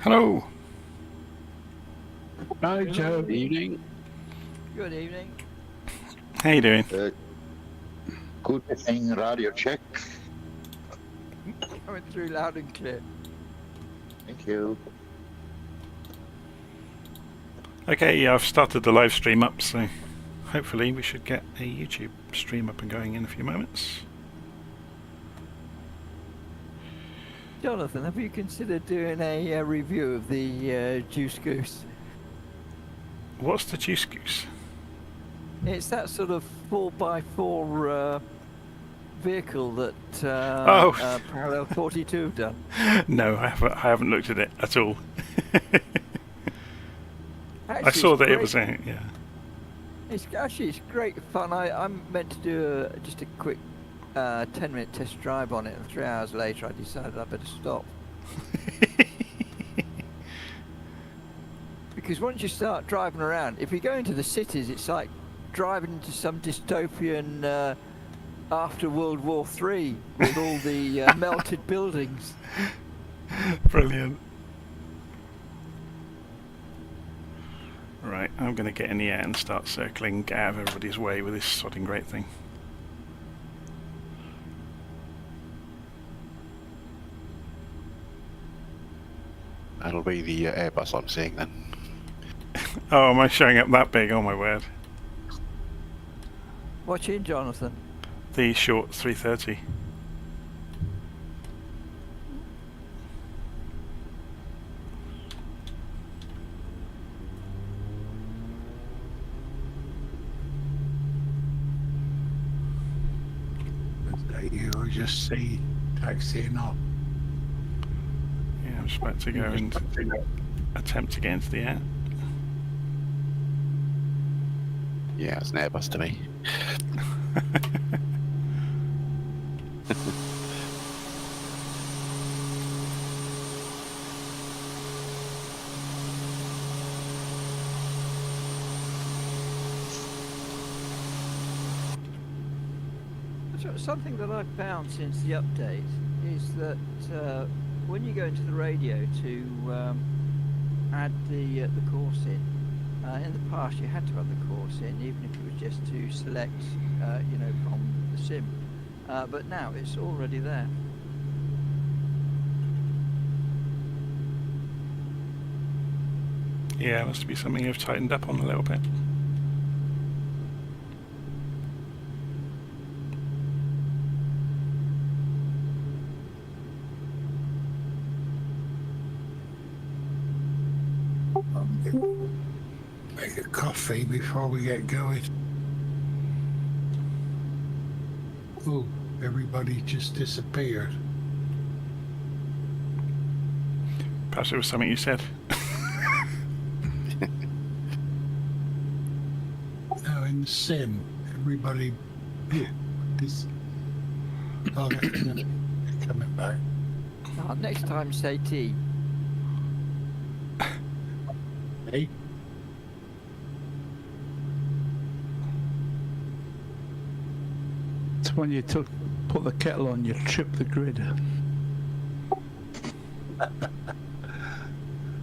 Hello. Hi, Joe. Good evening. Good evening. How you doing? Good evening, radio check. Coming through loud and clear. Thank you. Okay, yeah, I've started the live stream up, so hopefully we should get a YouTube stream up and going in a few moments. Jonathan, have you considered doing a review of the Juice Goose? What's the Juice Goose? It's that sort of 4x4 vehicle that Parallel 42 have done. No, I haven't looked at it at all. Actually, I saw that great. it was out, yeah. It's great fun. I'm meant to do just a quick 10-minute test drive on it, and 3 hours later I decided I better stop. Because once you start driving around, if you go into the cities, it's like driving into some dystopian after World War III with all the melted buildings. Brilliant. Right, I'm going to get in the air and start circling, get out of everybody's way with this sodding great thing. That'll be the Airbus I'm seeing then. Oh, am I showing up that big? Oh my word. Watch in, Jonathan. The short 330. You will just see taxiing up. Yeah, I'm just about to go and attempt to get into the air. Yeah, it's an Airbus to me. Something that I've found since the update is that when you go into the radio to add the course in the past you had to add the course in even if it was just to select from the sim, but now it's already there. Yeah, it must be something you've tightened up on a little bit. Make a coffee before we get going. Oh, everybody just disappeared. Perhaps it was something you said. No, in the sim, everybody. Oh, they're coming back. Next time say tea. Hey. It's when you put the kettle on, you trip the grid.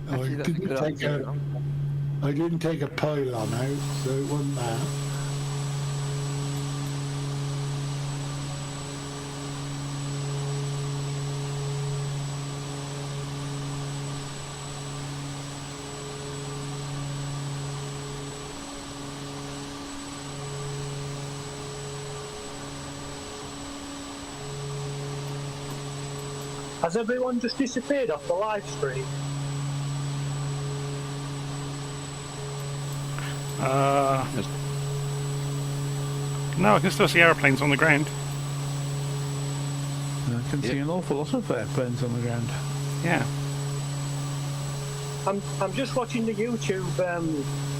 Actually, that's a good idea. I didn't take a pylon out, so it wasn't that. Has everyone just disappeared off the live stream? No, I can still see airplanes on the ground. I can see an awful lot of airplanes on the ground. Yeah. I'm just watching the YouTube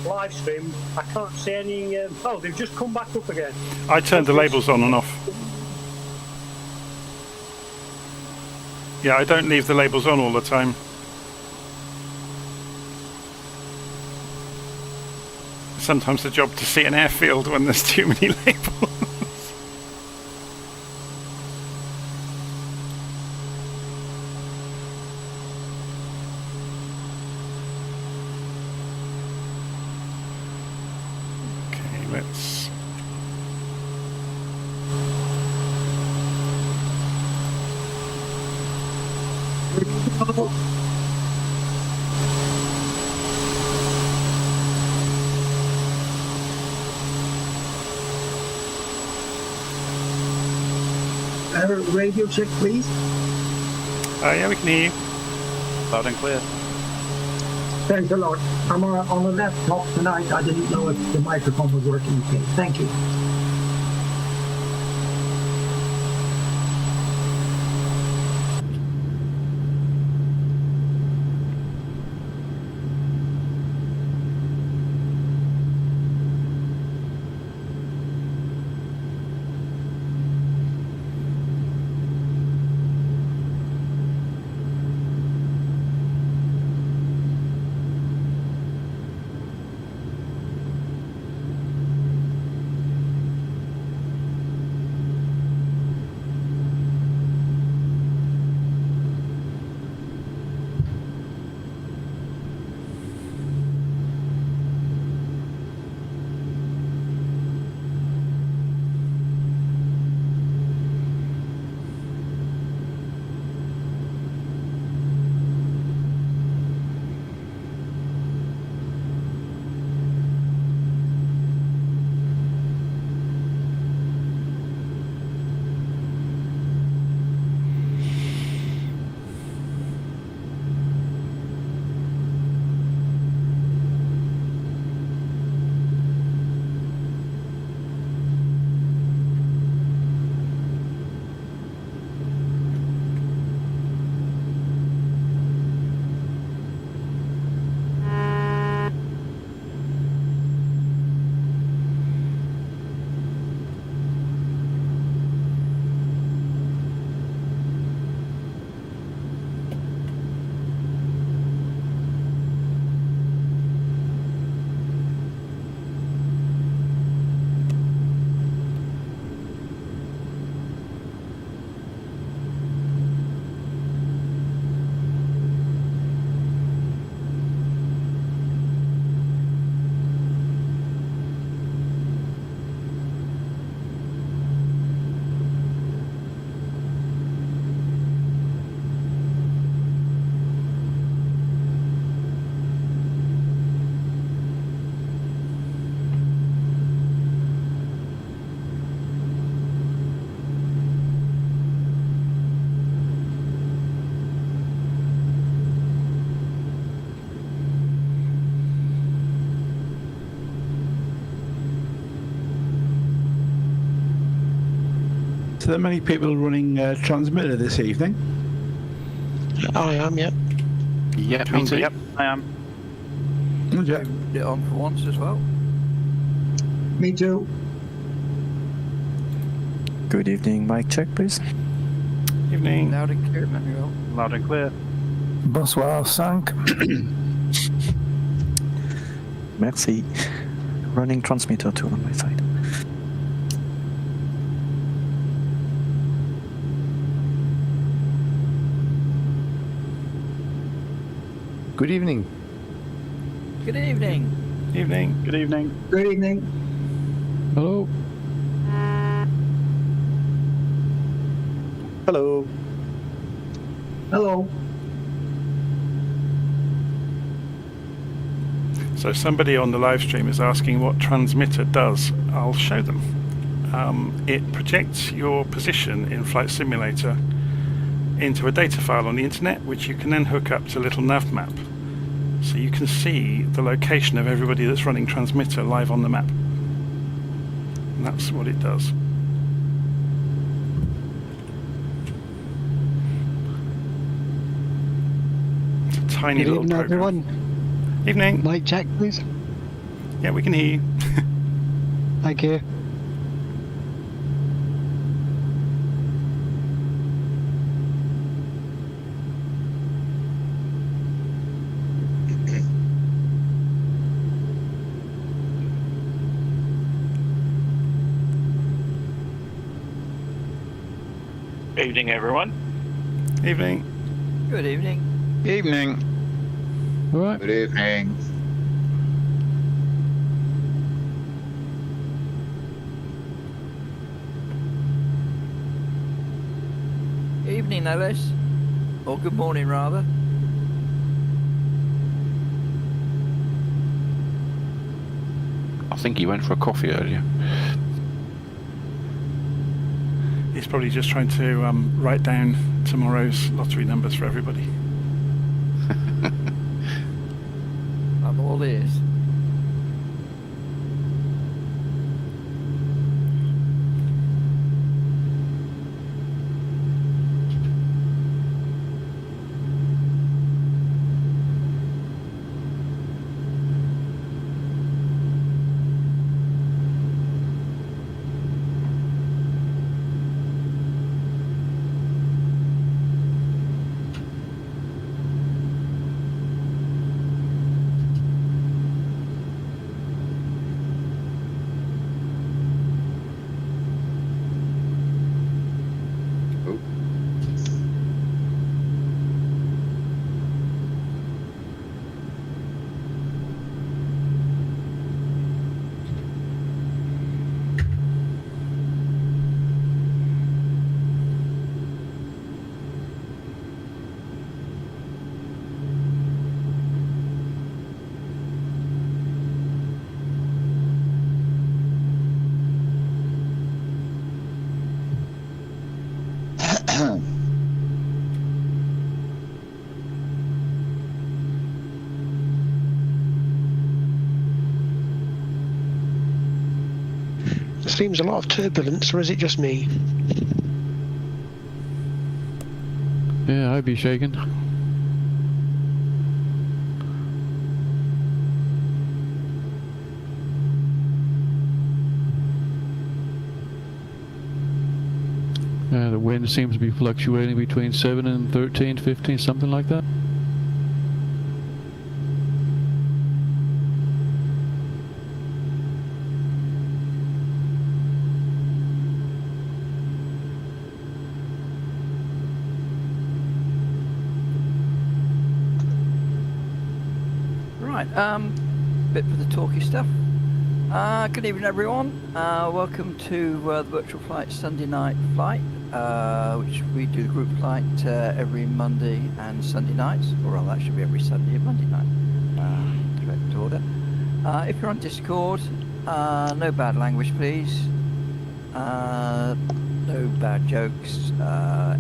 live stream. I can't see any. Oh, they've just come back up again. I turned the labels on and off. Yeah, I don't leave the labels on all the time. Sometimes the job to see an airfield when there's too many labels. minutes. Radio check, please. Yeah, we can hear you. Loud and clear. Thanks a lot. I'm on a laptop tonight. I didn't know if the microphone was working okay. Thank you. So there many people running transmitter this evening? I am, yeah. Yeah, me too. Yep, I am. Yeah. It on for once as well. Me too. Good evening, mic check, please. Evening. Loud and clear, Manuel. Loud and clear. Bonsoir, 5. Merci. Running transmitter too on my side. Good evening. Good evening. Evening. Good evening. Good evening. Hello. Hello. Hello. So somebody on the live stream is asking what transmitter does. I'll show them. It projects your position in Flight Simulator into a data file on the internet, which you can then hook up to LittleNavMap. So you can see the location of everybody that's running transmitter live on the map. And that's what it does. It's a tiny little program. Everyone. Evening. Mic check, please. Yeah, we can hear you. Thank you. Evening, everyone. Evening. Good evening. Evening. All right. Good evening. evening, no less. Or good morning, rather. I think he went for a coffee earlier. He's probably just trying to write down tomorrow's lottery numbers for everybody. I'm all ears. Seems a lot of turbulence, or is it just me? Yeah, I'd be shaking. The wind seems to be fluctuating between 7 and 13, 15, something like that. Bit for the talky stuff. Good evening, everyone. Welcome to the Virtual Flight Sunday night flight, which we do the group flight every Monday and Sunday nights, or rather, that should be every Sunday and Monday night. Correct order. If you're on Discord, no bad language, please. No bad jokes,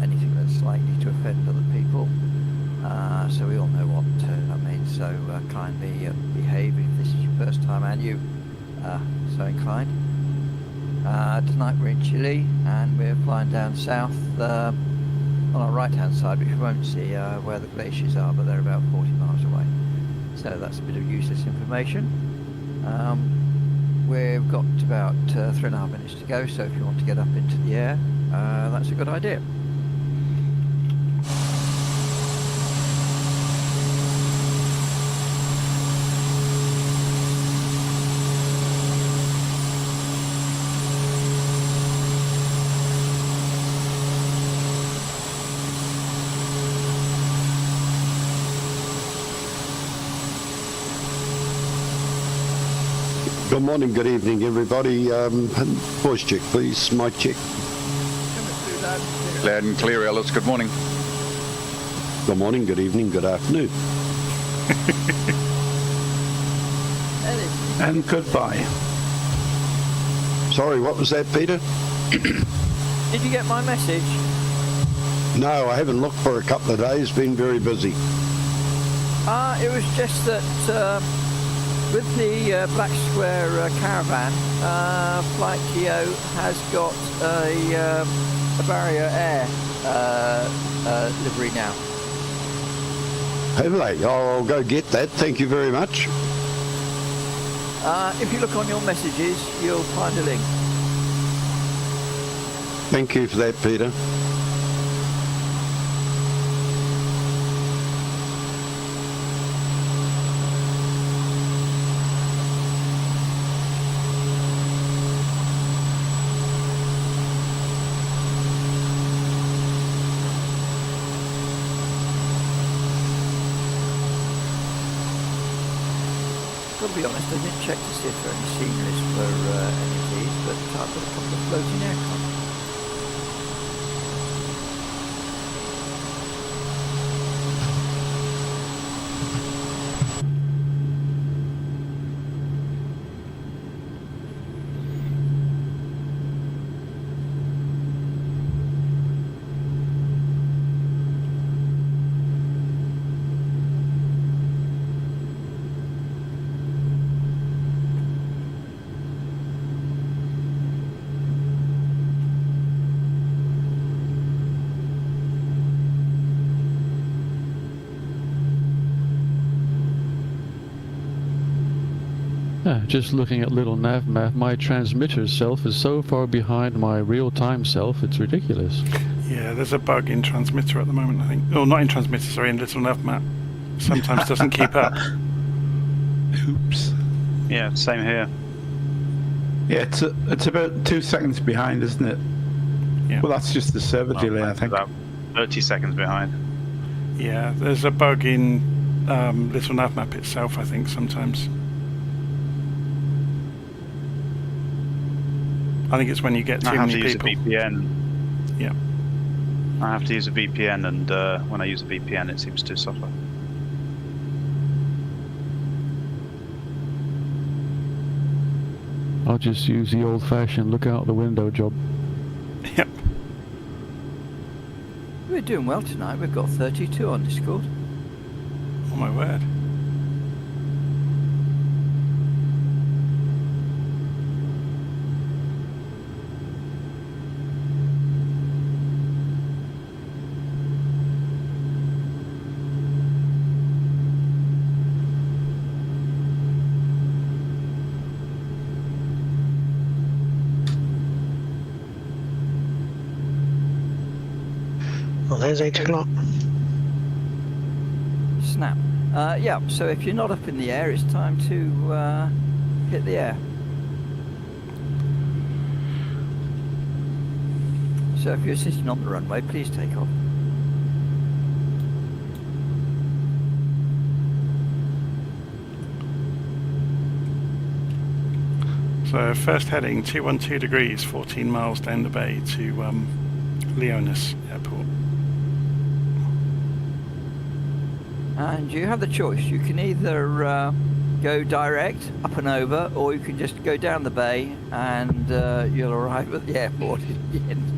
anything that's likely to offend other people. So we all know what that means, so kindly behave if this is your first time and you so inclined. Tonight we're in Chile and we're flying down south on our right hand side, which you won't see where the glaciers are, but they're about 40 miles away. So that's a bit of useless information. We've got about 3.5 minutes to go, so if you want to get up into the air, that's a good idea. Good morning, good evening, everybody. Voice check, please. Mic check. Loud and clear, Ellis. Good morning. Good morning, good evening, good afternoon. And goodbye. Sorry, what was that, Peter? Did you get my message? No, I haven't looked for a couple of days. Been very busy. It was just that with the Black Square caravan, Flight TO has got a barrier air livery now. Have they? I'll go get that. Thank you very much. If you look on your messages, you'll find a link. Thank you for that, Peter. To be honest, I didn't check to see if there are any sceneries for any of these, but I've got a couple of floating aircraft. Just looking at LittleNavMap, my transmitter self is so far behind my real-time self, it's ridiculous. Yeah, there's a bug in transmitter at the moment, I think. Oh, not in transmitter, sorry, in LittleNavMap. Sometimes doesn't keep up. Oops. Yeah, same here. Yeah, it's about 2 seconds behind, isn't it? Yeah. Well, that's just the server delay, I think. About 30 seconds behind. Yeah, there's a bug in LittleNavMap itself, I think, sometimes. I think it's when you get too many people. I have to use a VPN. Yeah. I have to use a VPN, and when I use a VPN, it seems to suffer. I'll just use the old-fashioned look out the window job. Yep. We're doing well tonight. We've got 32 on Discord. Oh my word. Well, there's 8 o'clock. Snap. Yeah, so if you're not up in the air, it's time to hit the air. So if you're sitting on the runway, please take off. So first heading 212 degrees, 14 miles down the bay to Leonis Airport. And you have the choice. You can either go direct up and over, or you can just go down the bay and you'll arrive at the airport in the end.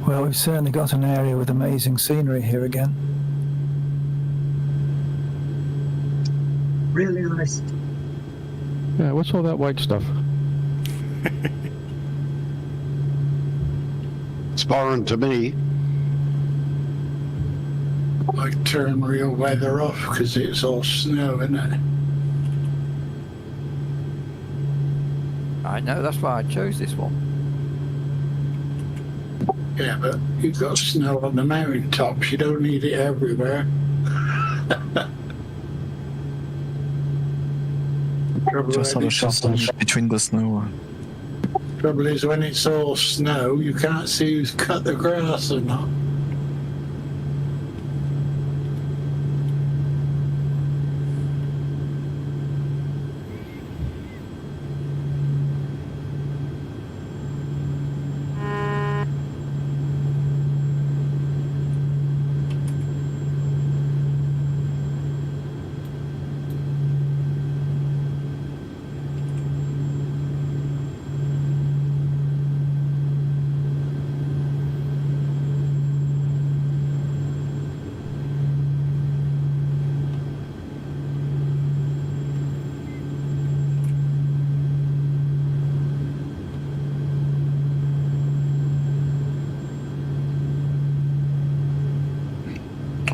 Well, we've certainly got an area with amazing scenery here again. Really nice. Yeah, what's all that white stuff? It's foreign to me. I turn real weather off because it's all snow, isn't it? I know, that's why I chose this one. Yeah, but you've got snow on the mountain tops. You don't need it everywhere. Just have a shot between the snow. Trouble is, when it's all snow, you can't see who's cut the grass or not.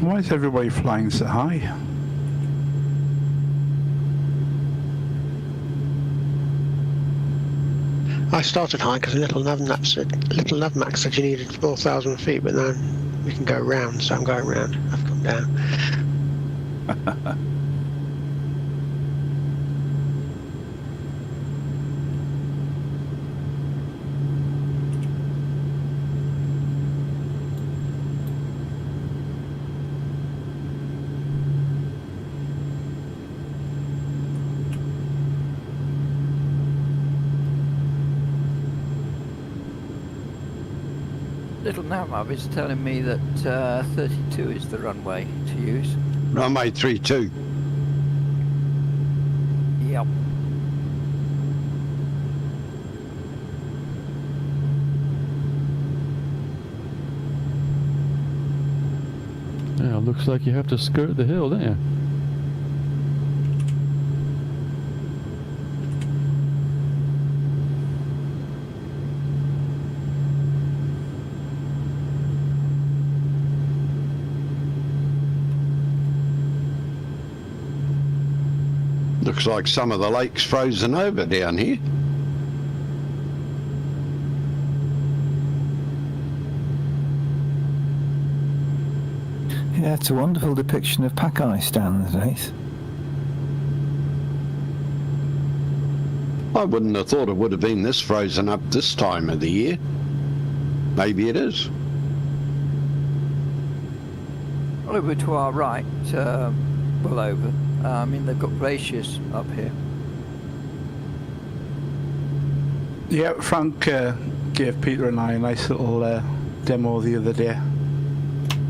Why is everybody flying so high? I started high because LittleNavMap said you needed 4,000 feet, but then we can go round, so I'm going round. I've come down. LittleNavMap is telling me that 32 is the runway to use. Runway 32. Yep. Yeah, looks like you have to skirt the hill, don't you? Looks like some of the lake's frozen over down here. Yeah, it's a wonderful depiction of pack ice down the days. I wouldn't have thought it would have been this frozen up this time of the year. Maybe it is. Over to our right, well over. I mean, they've got glaciers up here. Yeah, Frank gave Peter and I a nice little demo the other day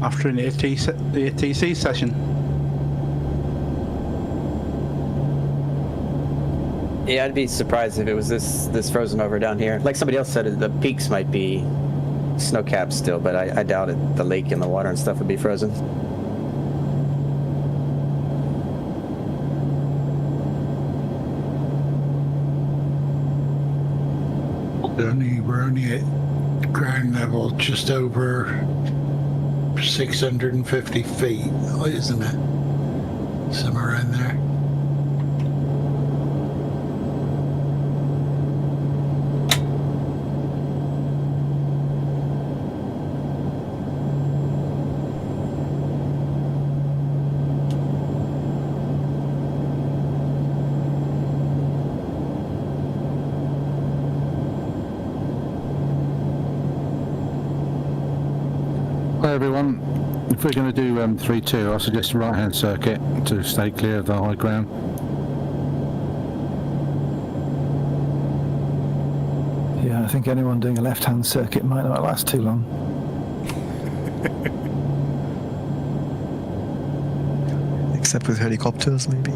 after an ATC session. Yeah, I'd be surprised if it was this frozen over down here. Like somebody else said, the peaks might be snow capped still, but I doubt it. The lake and the water and stuff would be frozen. We're only at ground level just over 650 feet, isn't it? Somewhere around there. Hi everyone, if we're going to do 3-2, I suggest a right hand circuit to stay clear of the high ground. Yeah, I think anyone doing a left hand circuit might not last too long. Except with helicopters, maybe.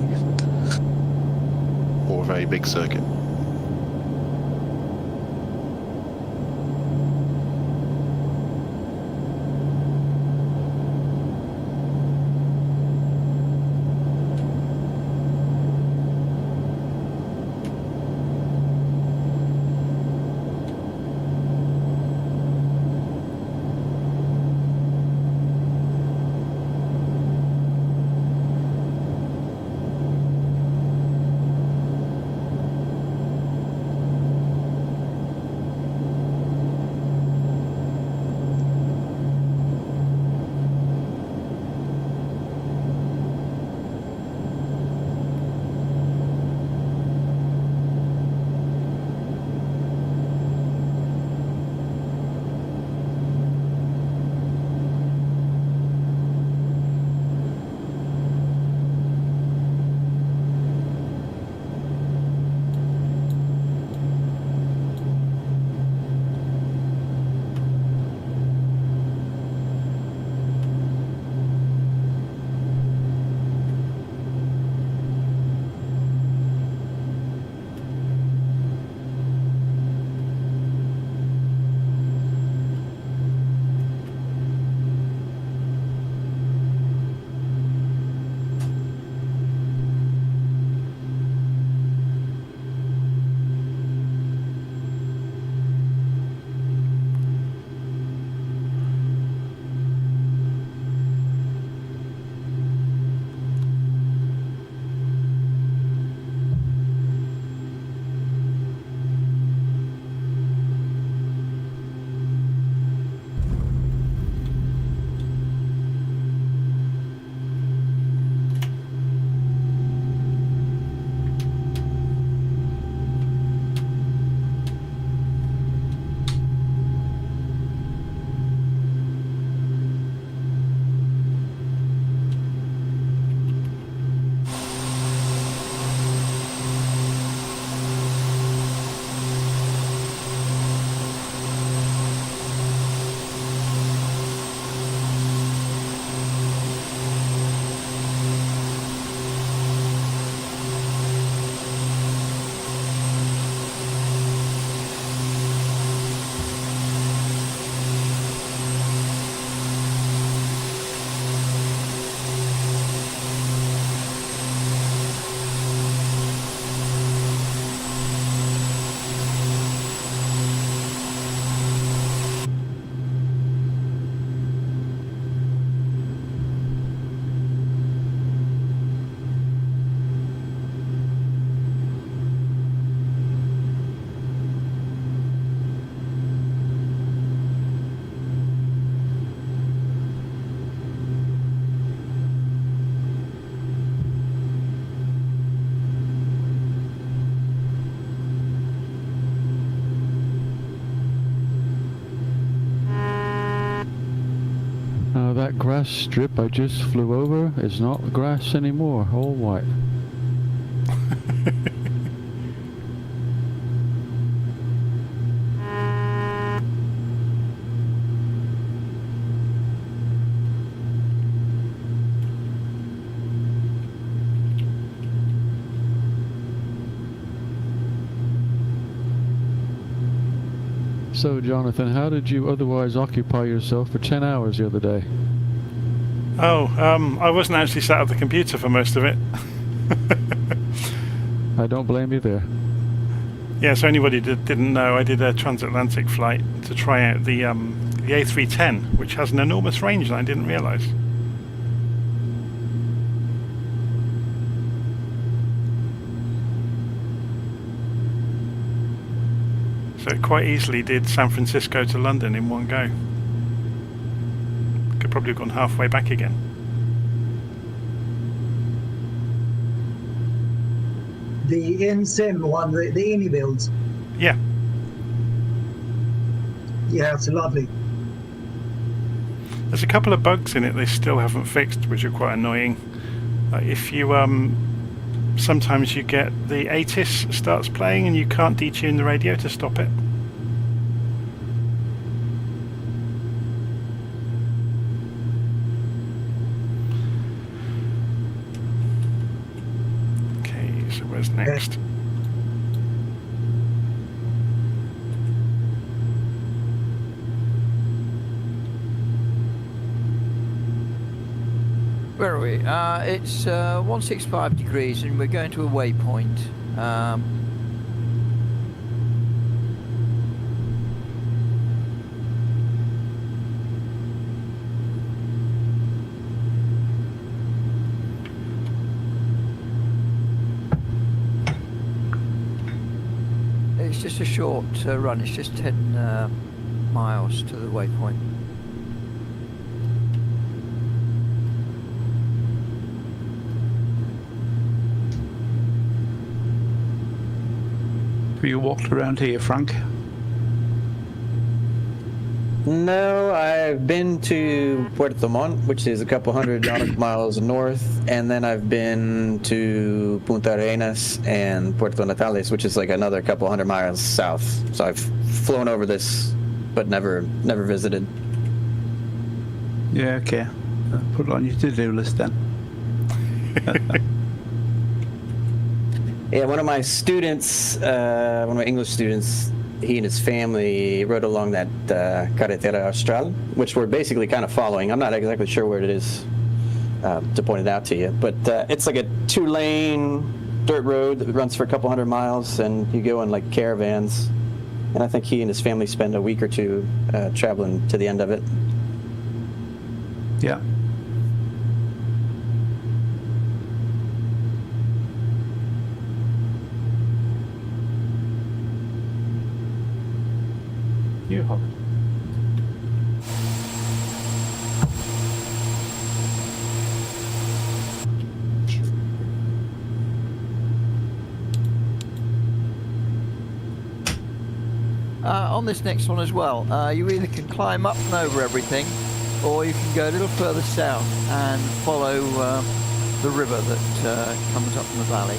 Or a very big circuit. grass strip I just flew over is not grass anymore, all white. So, Jonathan, how did you otherwise occupy yourself for 10 hours the other day? Oh, I wasn't actually sat at the computer for most of it. I don't blame you there. Yeah, so anybody didn't know, I did a transatlantic flight to try out the A310, which has an enormous range that I didn't realise. So it quite easily did San Francisco to London in one go. Could probably have gone halfway back again. The in-sim one, the INI builds. Yeah. Yeah, it's lovely. There's a couple of bugs in it they still haven't fixed, which are quite annoying. If you sometimes you get the ATIS starts playing and you can't detune the radio to stop it. Okay, so where's next? Where are we? It's 165 degrees and we're going to a waypoint. It's just a short run, it's just 10 miles to the waypoint. Have you walked around here, Frank? No, I've been to Puerto Montt, which is a couple hundred nautical miles north, and then I've been to Punta Arenas and Puerto Natales, which is like another couple hundred miles south. So I've flown over this, but never visited. Yeah, okay. Put it on your to-do list then. Yeah, one of my students, one of my English students, he and his family rode along that Carretera Austral, which we're basically kind of following. I'm not exactly sure where it is to point it out to you, but it's like a 2-lane dirt road that runs for a couple hundred miles, and you go in like caravans. And I think he and his family spend a week or two traveling to the end of it. Yeah. You hop. On this next one as well, you either can climb up and over everything, or you can go a little further south and follow the river that comes up from the valley.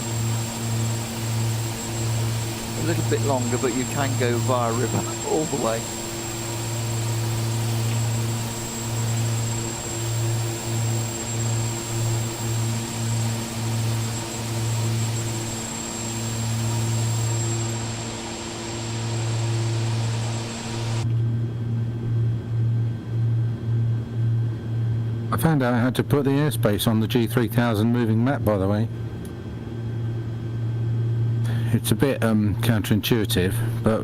A little bit longer, but you can go via river all the way. I found out how to put the airspace on the G3000 moving map, by the way. It's a bit counterintuitive, but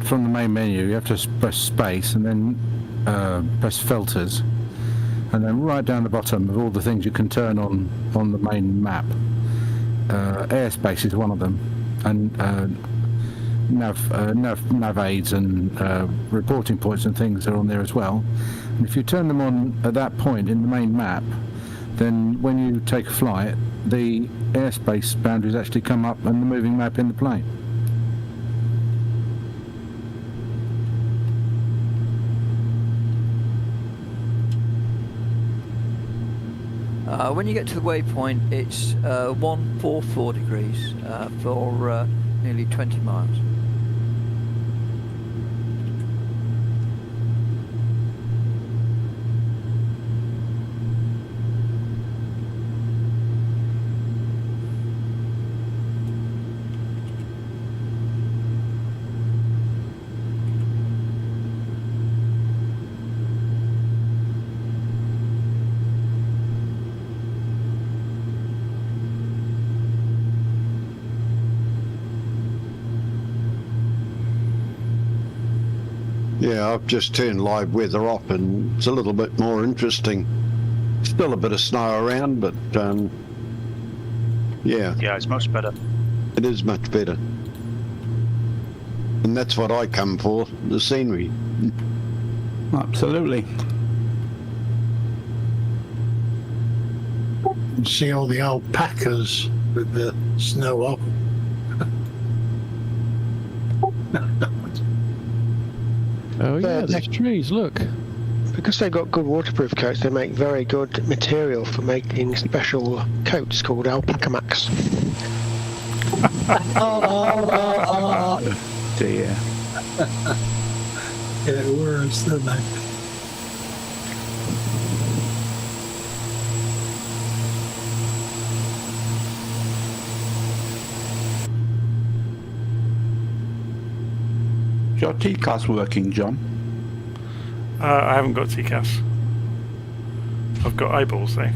from the main menu you have to press space and then press filters, and then right down the bottom of all the things you can turn on the main map, airspace is one of them, and nav aids and reporting points and things are on there as well. And if you turn them on at that point in the main map, then when you take a flight, the airspace boundaries actually come up and the moving map in the plane. When you get to the waypoint, it's 144 degrees for nearly 20 miles. Yeah, I've just turned live weather off and it's a little bit more interesting. Still a bit of snow around, but yeah. Yeah, it's much better. It is much better. And that's what I come for, the scenery. Absolutely. You see all the alpacas with the snow up. Oh yeah, there's trees, look. Because they've got good waterproof coats, they make very good material for making special coats called alpaca max. Dear. It works, doesn't it? Is your TCAS working, John? I haven't got TCAS. I've got eyeballs though.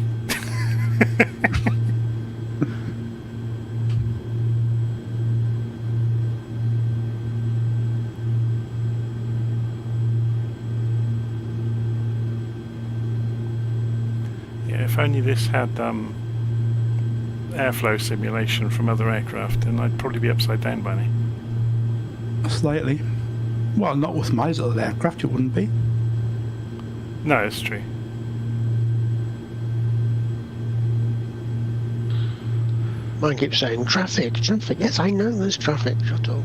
Yeah, if only this had airflow simulation from other aircraft, then I'd probably be upside down by now. Slightly. Well, not with my little aircraft, it wouldn't be. No, it's true. Mine keeps saying traffic, traffic. Yes, I know there's traffic. Shut up.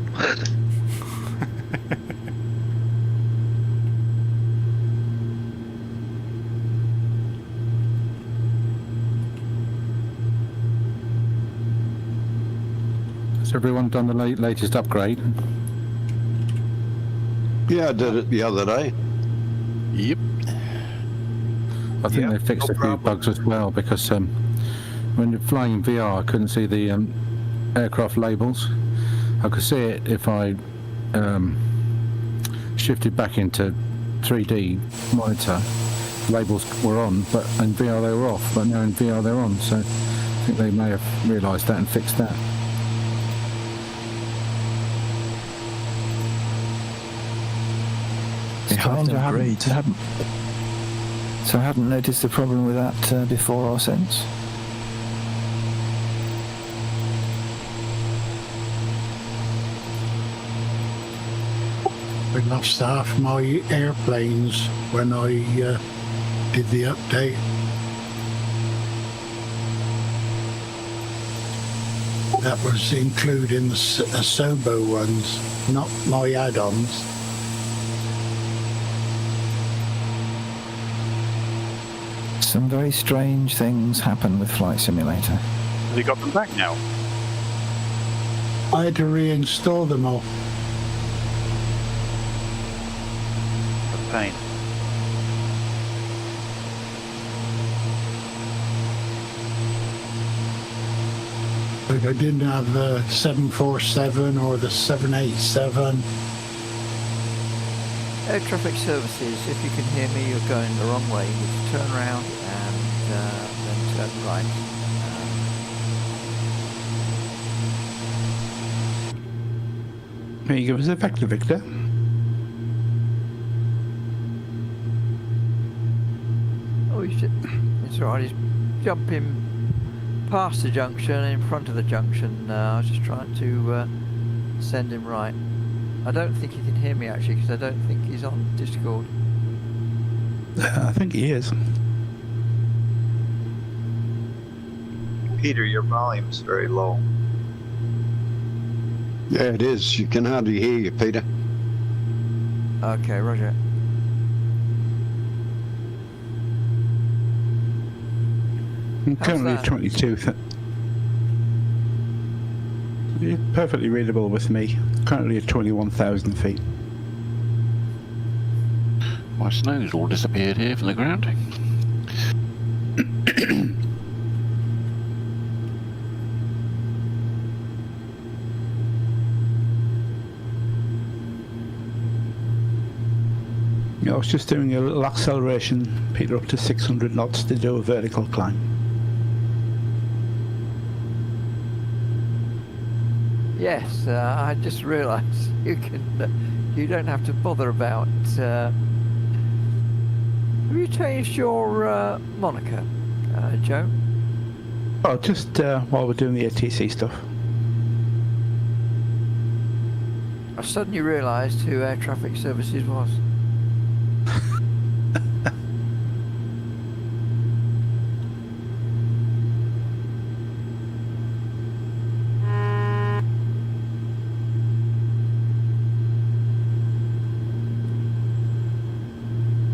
Has everyone done the latest upgrade? Yeah, I did it the other day. Yep. I think they fixed a few bugs as well, because when you're flying in VR, I couldn't see the aircraft labels. I could see it if I shifted back into 3D monitor. Labels were on, but in VR they were off, but now in VR they're on, so I think they may have realised that and fixed that. Strange, I hadn't noticed a problem with that before or since. I lost half my airplanes when I did the update. That was including the Sobo ones, not my add-ons. Some very strange things happen with Flight Simulator. Have you got them back now? I had to reinstall them all. A pain. Like I didn't have the 747 or the 787. Air traffic services, if you can hear me, you're going the wrong way. You need to turn around and then turn right. May you give us a vector, Victor? Oh, you should. It's alright, he's jumping past the junction, in front of the junction. I was just trying to send him right. I don't think he can hear me actually, because I don't think he's on Discord. I think he is. Peter, your volume's very low. Yeah, it is. You can hardly hear you, Peter. Okay, roger. I'm How's currently that? at 22. It's perfectly readable with me. Currently at 21,000 feet. My snow's all disappeared here from the ground. Yeah, I was just doing a little acceleration, Peter, up to 600 knots to do a vertical climb. Yes, I just realised you don't have to bother about. Have you changed your moniker, Joe? Oh, just while we're doing the ATC stuff. I suddenly realised who Air Traffic Services was.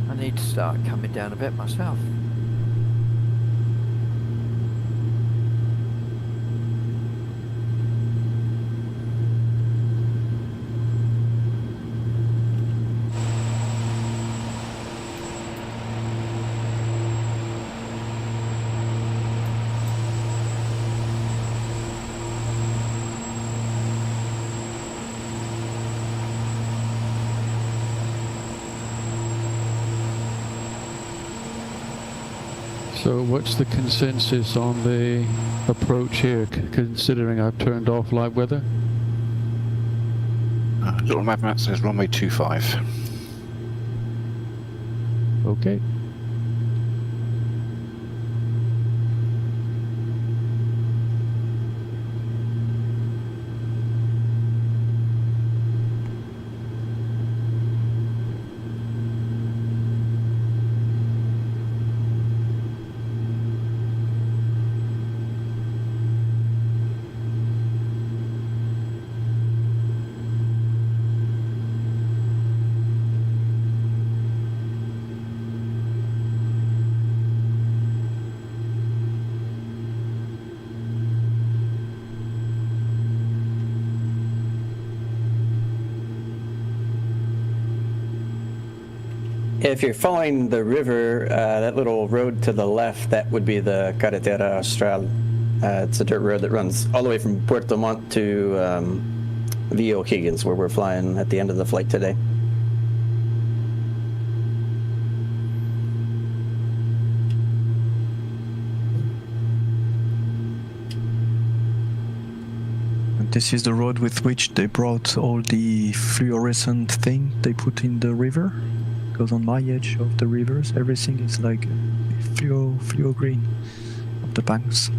I need to start coming down a bit myself. So what's the consensus on the approach here, considering I've turned off live weather? LittleNavMap says runway 25. Okay. If you're following the river, that little road to the left, that would be the Carretera Austral. It's a dirt road that runs all the way from Puerto Montt to Villa O'Higgins, where we're flying at the end of the flight today. This is the road with which they brought all the fluorescent thing they put in the river. Because on my edge of the rivers, everything is like fluo green of the banks.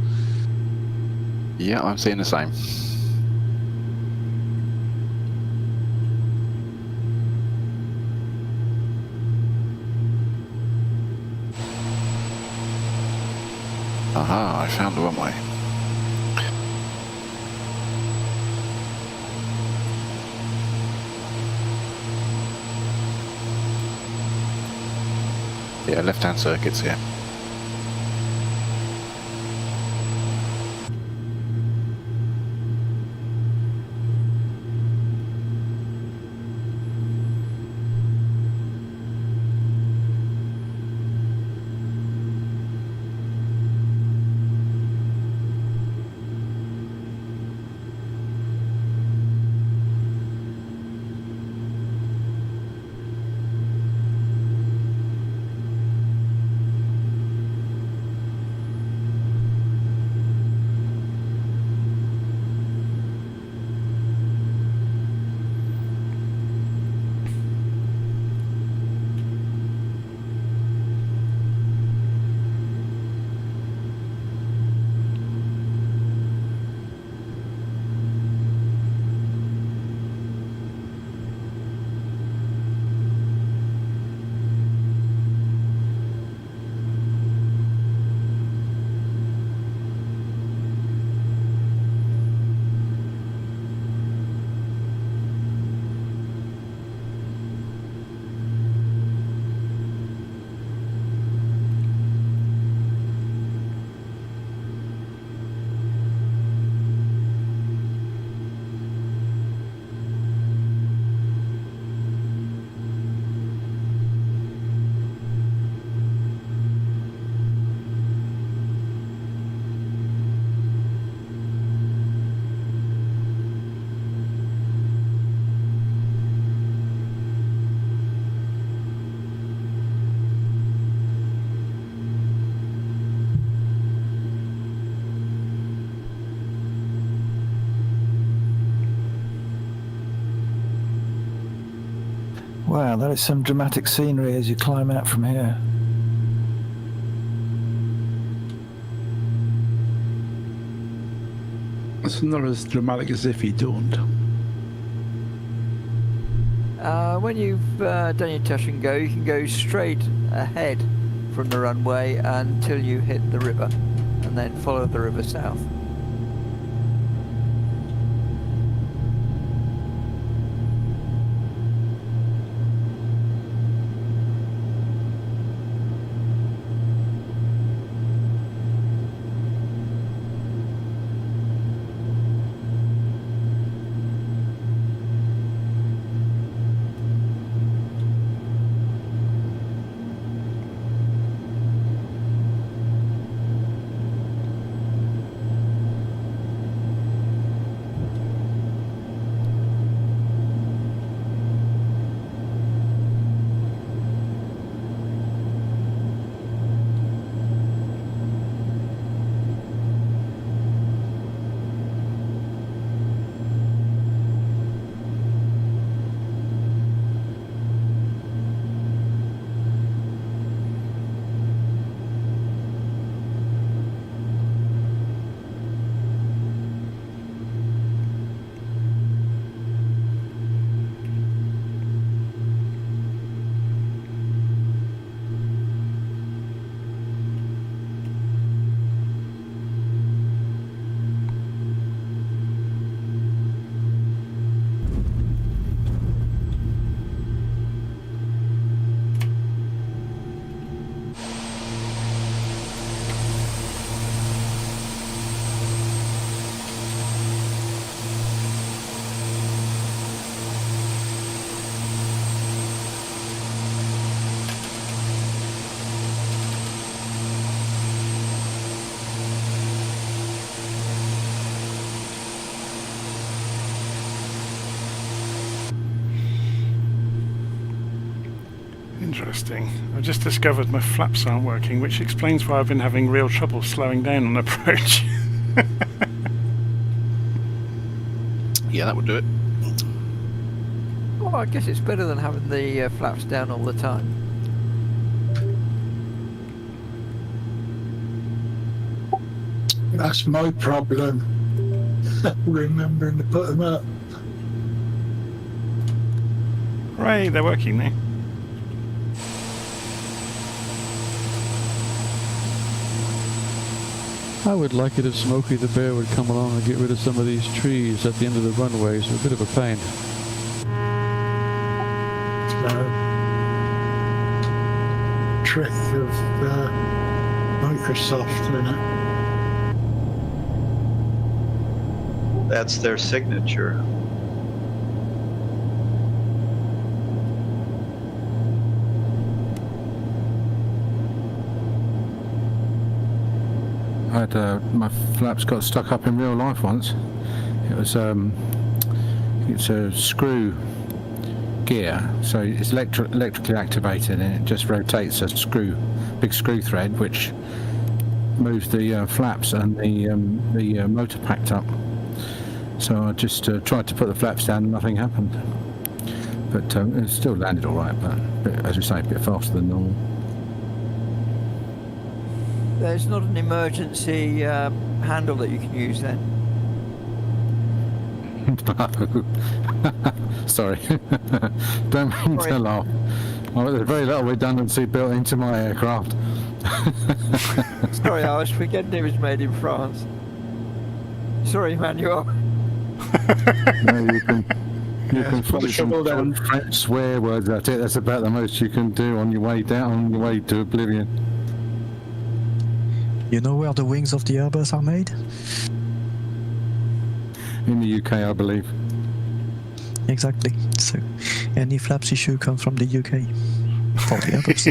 Yeah, I'm seeing the same. Aha, I found the runway. Yeah, left-hand circuits here. Wow, that is some dramatic scenery as you climb out from here. It's not as dramatic as if you don't. When you've done your touch and go, you can go straight ahead from the runway until you hit the river, and then follow the river south. Interesting. I've just discovered my flaps aren't working, which explains why I've been having real trouble slowing down on approach. Yeah, that would do it. Well, I guess it's better than having the flaps down all the time. That's my problem. Remembering to put them up. Right, they're working now. I would like it if Smokey the Bear would come along and get rid of some of these trees at the end of the runways. They're a bit of a pain. Trick of Microsoft, isn't it? That's their signature. I had my flaps got stuck up in real life once. It was it's a screw gear, so it's electrically activated, and it just rotates a big screw thread, which moves the flaps, and the motor packed up. So I just tried to put the flaps down, and nothing happened. But it still landed all right, but as you say, a bit faster than normal. There's not an emergency handle that you can use then? Sorry. Don't mean to laugh. Oh, there's very little redundancy built into my aircraft. Sorry, I was forgetting it was made in France. Sorry, Manuel. No, you can put some French swear words at it. That's about the most you can do on your way down, on your way to oblivion. You know where the wings of the Airbus are made? In the UK, I believe. Exactly. So, any flaps issue come from the UK for the Airbus.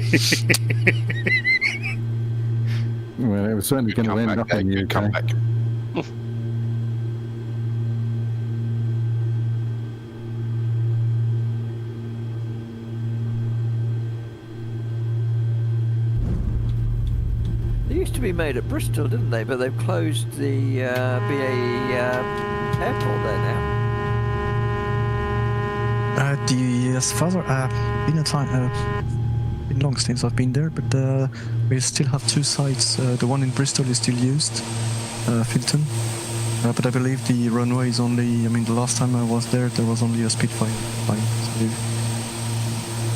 Well, it was certainly going to end up in the UK. They used to be made at Bristol, didn't they? But they've closed the BAE airport there now. As far as been a time, been long since I've been there, but we still have two sites. The one in Bristol is still used, Filton, but I believe the runway is only. I mean, the last time I was there was only a Spitfire flight. So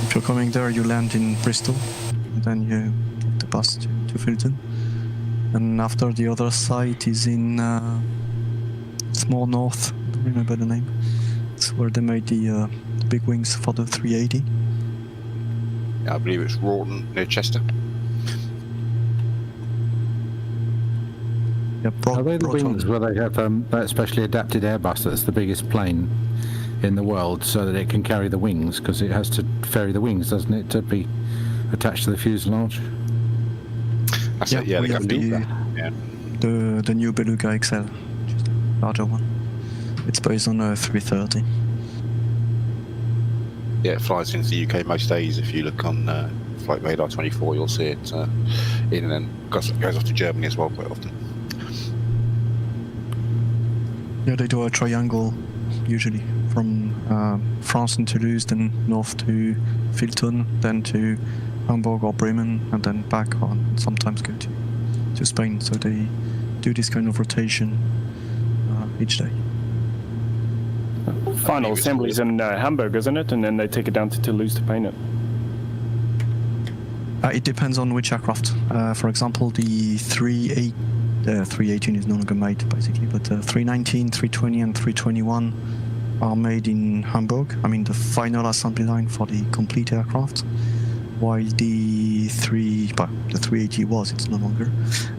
if you're coming there, you land in Bristol, and then you take the bus to Filton. And after the other site is in it's more north. I don't remember the name. It's where they made the big wings for the 380. Yeah, I believe it's Rawton near Chester. Yeah, Are they the wings where they have that specially adapted Airbus that's the biggest plane in the world so that it can carry the wings? Because it has to ferry the wings, doesn't it, to be attached to the fuselage? That's it, yeah, we they have can do that. Yeah. the new Beluga XL, which is the larger one. It's based on a 330. Yeah, it flies into the UK most days. If you look on Flight Radar 24, you'll see it in, and then goes off to Germany as well quite often. Yeah, they do a triangle usually from France and Toulouse, then north to Filton, then to Hamburg or Bremen, and then back on. Sometimes go to Spain. So they do this kind of rotation each day. Final assembly's in Hamburg, isn't it? And then they take it down to Toulouse to paint it. It depends on which aircraft. For example, the 318 is no longer made, basically, but 319, 320 and 321 are made in Hamburg. I mean, the final assembly line for the complete aircraft, while the 380 was, it's no longer.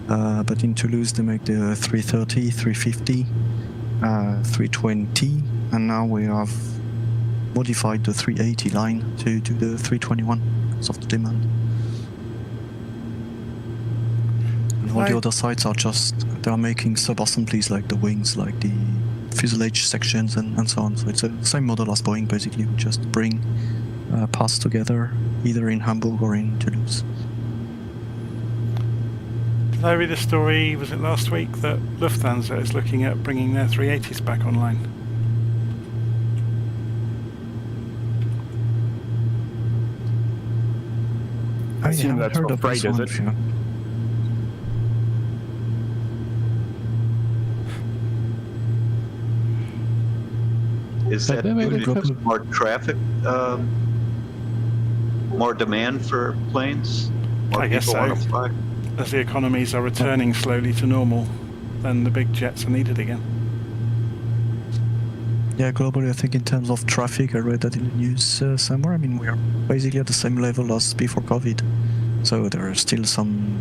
But in Toulouse, they make the 330, 350, 320, and now we have modified the 380 line to do the 321 because of the demand. And all the other sites are they are making sub-assemblies like the wings, like the fuselage sections and so on. So it's the same model as Boeing, basically. We just bring parts together either in Hamburg or in Toulouse. Did I read a story, was it last week, that Lufthansa is looking at bringing their 380s back online? I assume that's for freight, is it? Is that due to more traffic, more demand for planes? More I guess people so. want to fly? As the economies are returning slowly to normal, then the big jets are needed again. Yeah, globally, I think in terms of traffic, I read that in the news somewhere. I mean, we are basically at the same level as before COVID. So there are still some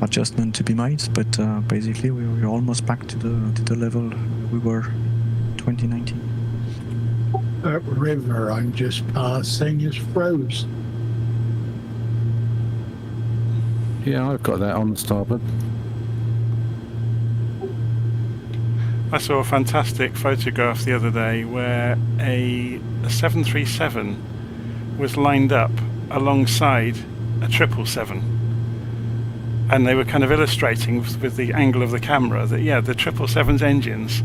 adjustment to be made, but basically we're almost back to the level we were 2019. That river I'm just passing is froze. Yeah, I've got that on the starboard. I saw a fantastic photograph the other day where a 737 was lined up alongside a 777, and they were kind of illustrating with the angle of the camera that, yeah, the 777's engines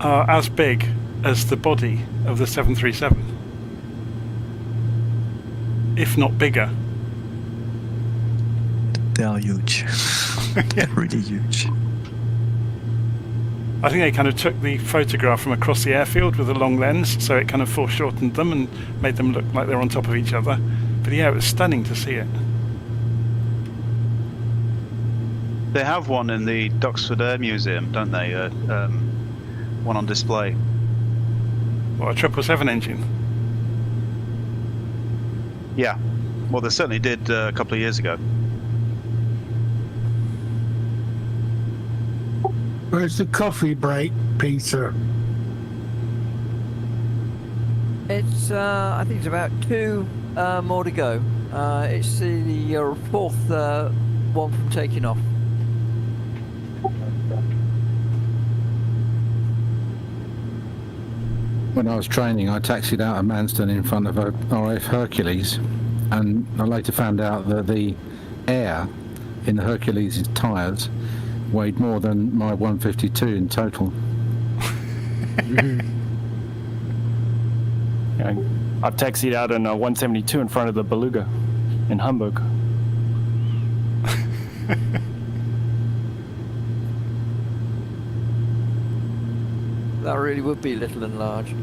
are as big as the body of the 737, if not bigger. They are huge. They're really huge. I think they kind of took the photograph from across the airfield with a long lens, so it kind of foreshortened them and made them look like they're on top of each other. But yeah, it was stunning to see it. They have one in the Duxford Air Museum, don't they? One on display. What, a 777 engine? Yeah. Well, they certainly did a couple of years ago. Where's the coffee break, Peter? It's I think it's about 2 more to go. It's the fourth one from taking off. When I was training, I taxied out of Manston in front of a RF Hercules, and I later found out that the air in the Hercules' tyres weighed more than my 152 in total. Yeah, I've taxied out on 172 in front of the Beluga in Hamburg. That really would be little and large.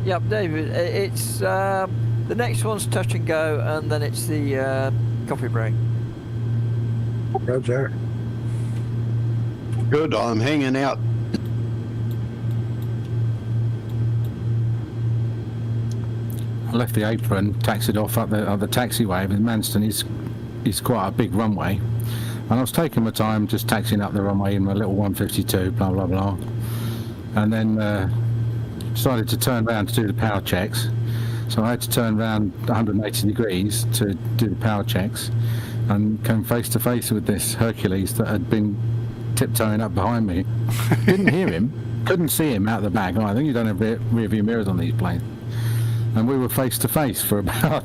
Yep, David, it's the next one's touch and go, and then it's the coffee break. Roger. Good, I'm hanging out. I left the apron, taxied off up the taxiway. With Manston is quite a big runway, and I was taking my time just taxiing up the runway in my little 152, blah blah blah, and then decided to turn around to do the power checks. So I had to turn around 180 degrees to do the power checks, and came face to face with this Hercules that had been tiptoeing up behind me. Didn't hear him, couldn't see him out the back. I think you don't have rear view mirrors on these planes. And we were face to face for about.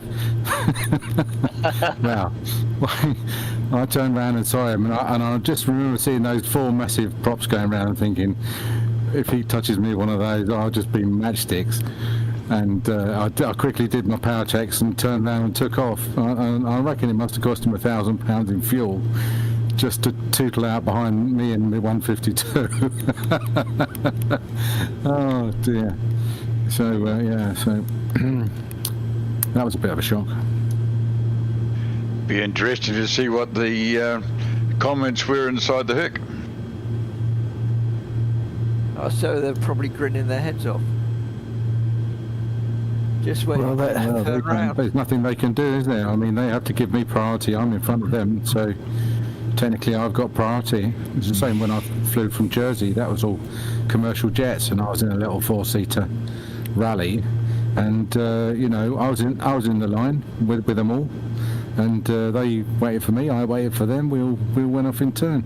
Wow. I turned around and saw him, and I just remember seeing those 4 massive props going around and thinking, if he touches me one of those, I'll just be matchsticks. And I quickly did my power checks and turned around and took off. I reckon it must have cost him £1,000 in fuel just to tootle out behind me in the 152. Oh dear. So yeah, so that was a bit of a shock. Be interesting to see what the comments were inside the hook. Oh, so they're probably grinning their heads off. Just waiting for that third round. There's nothing they can do, is there? I mean, they have to give me priority. I'm in front of them, so technically I've got priority. It's the same when I flew from Jersey. That was all commercial jets, and I was in a little 4-seater rally, and you know, I was in the line with them all, and they waited for me. I waited for them. We all went off in turn.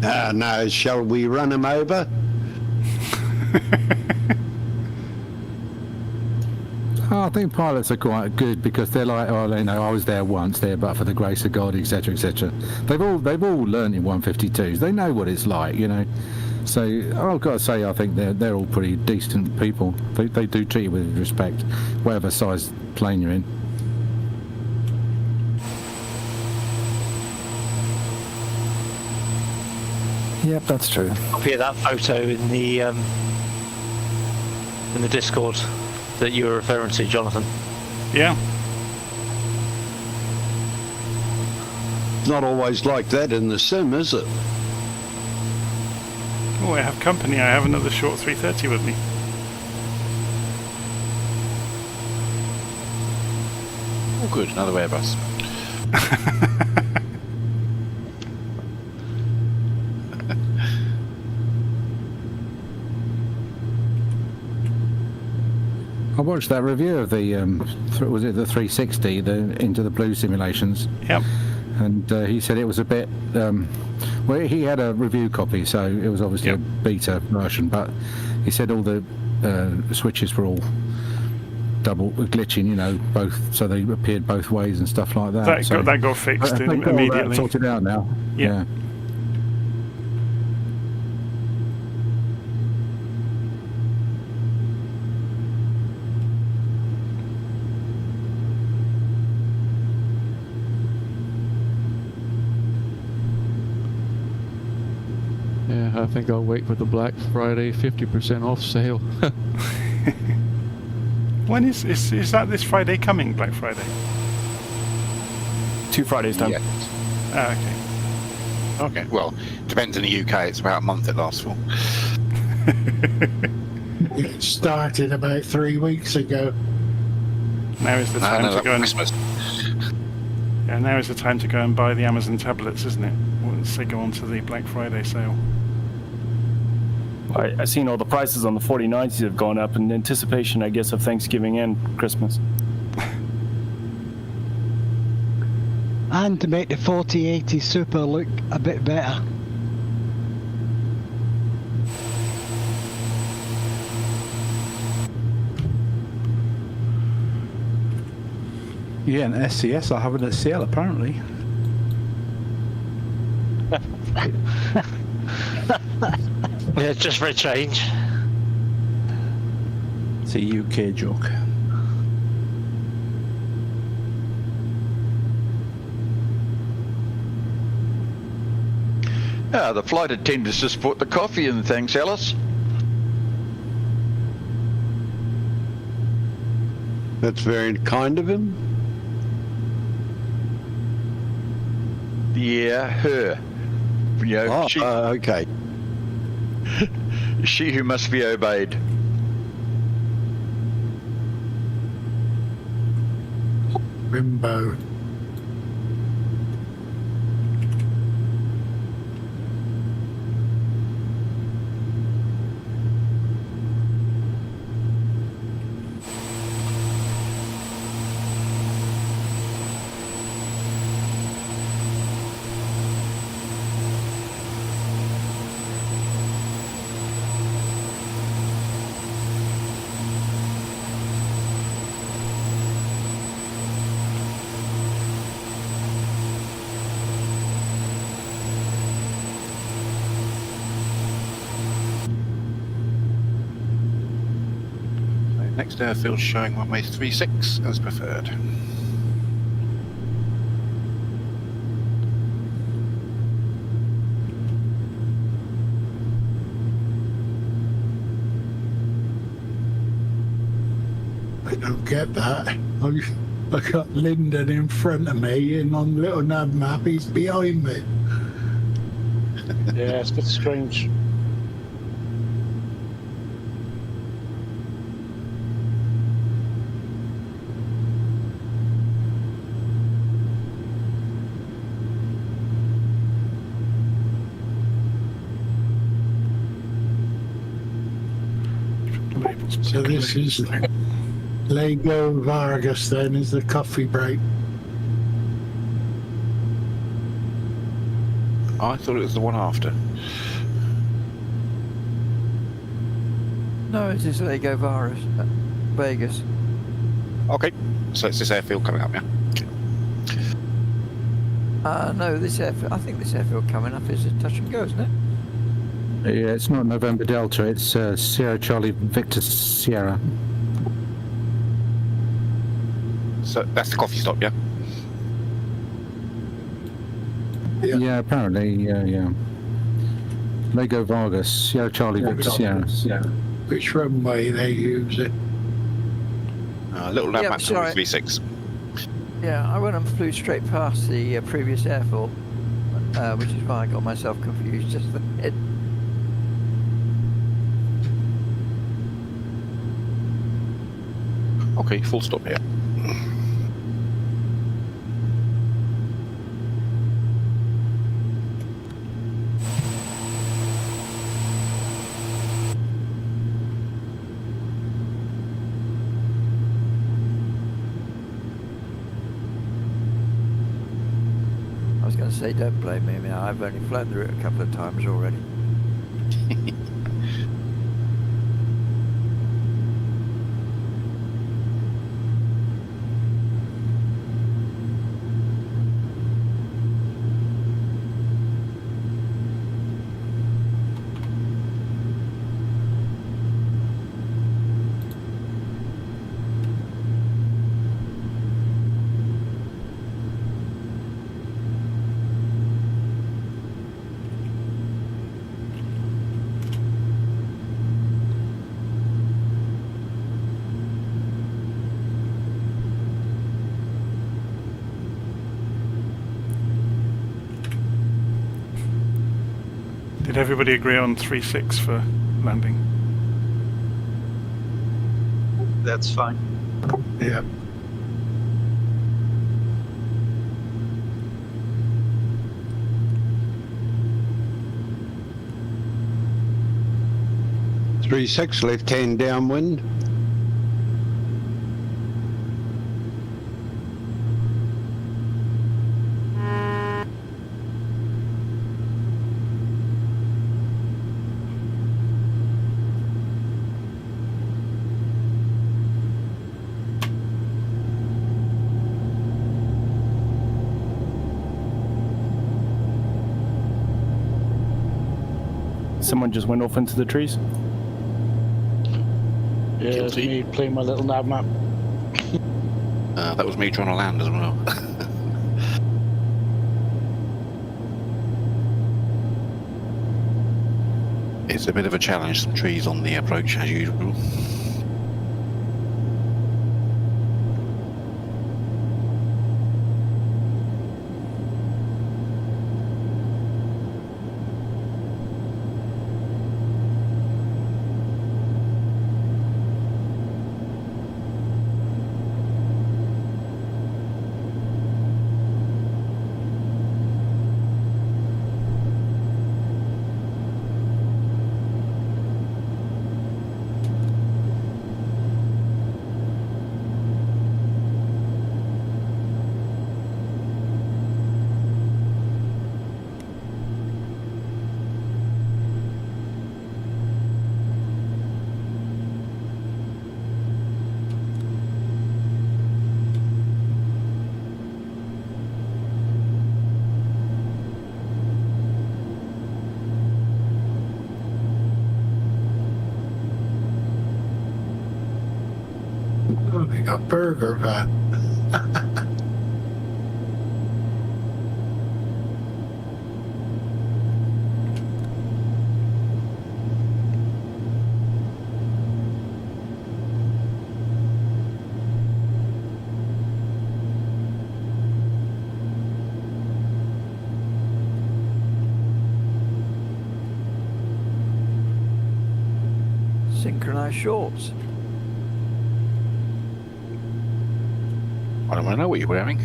No, shall we run them over? I think pilots are quite good because they're like, oh, you know, I was there once, there, but for the grace of God, etc., etc. They've all learned in 152s. They know what it's like, you know. So I've got to say, I think they're all pretty decent people. They do treat you with respect, whatever size plane you're in. Yep, that's true. Copy of that photo in the Discord that you were referring to, Jonathan. Yeah. It's not always like that in the sim, is it? Oh, I have company. I have another short 330 with me. Oh, good. Another Airbus. I watched that review of the was it the 360, the Into the Blue simulations. Yep. And he said it was a bit. Well, he had a review copy, so it was obviously a beta version. But he said all the switches were all double glitching, you know, both, so they appeared both ways and stuff like that. That got fixed immediately. Sorted out now. Yeah. I think I'll wait for the Black Friday 50% off sale. When is that this Friday coming, Black Friday? 2 Fridays time. Yeah. Ah, okay. Well, depends in the UK. It's about a month it lasts for. It started about 3 weeks ago. Now is the time to go and Christmas. Yeah, now is the time to go and buy the Amazon tablets, isn't it? Once they go on to the Black Friday sale. I've seen all the prices on the 4090s have gone up in anticipation, I guess, of Thanksgiving and Christmas. And to make the 4080 Super look a bit better. Yeah, and SCS are having a sale apparently. Yeah, just for a change. It's a UK joke. The flight attendants just put the coffee in, thanks, Alice. That's very kind of him. Yeah, her. You know, she, okay. she who must be obeyed. Bimbo. Next airfield showing runway 36 as preferred. I don't get that. I got Lyndon in front of me, and on LittleNavMap he's behind me. Yeah, it's a bit strange. So this is Lego Vargas then, is the coffee break. I thought it was the one after. No, it is Lego Vegas. Okay, so it's this airfield coming up, yeah? No, this airfield. I think this airfield coming up is a touch and go, isn't it? Yeah, it's not November Delta, it's Sierra Charlie Victor Sierra. So that's the coffee stop, yeah? Yeah, apparently, yeah. Lego Vargas, Sierra Charlie Victor Sierra. Which runway they use it? LittleNavMap 36. Yeah, I went and flew straight past the previous airfield, which is why I got myself confused just then. Okay, full stop here. I was going to say, don't blame me. I mean, I've only flown the route a couple of times already. Did everybody agree on 3.6 for landing? That's fine. Yeah. Three 6 left hand downwind. someone just went off into the trees. Yeah, it's me playing my little nav map. That was me trying to land as well. It's a bit of a challenge, some trees on the approach as usual. Oh, they got burger van. Synchronized shorts. I don't want to know what you're wearing.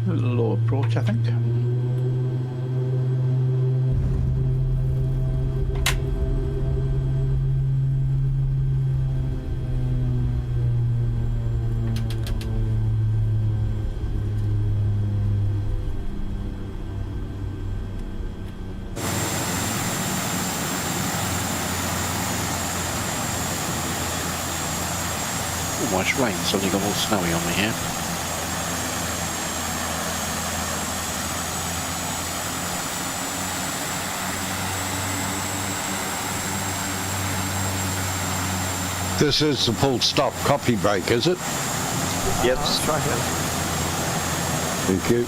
A little low approach, I think. Oh, much rain, suddenly got all snowy on me here. This is the full stop coffee break, is it? Yep. That's right. Thank you.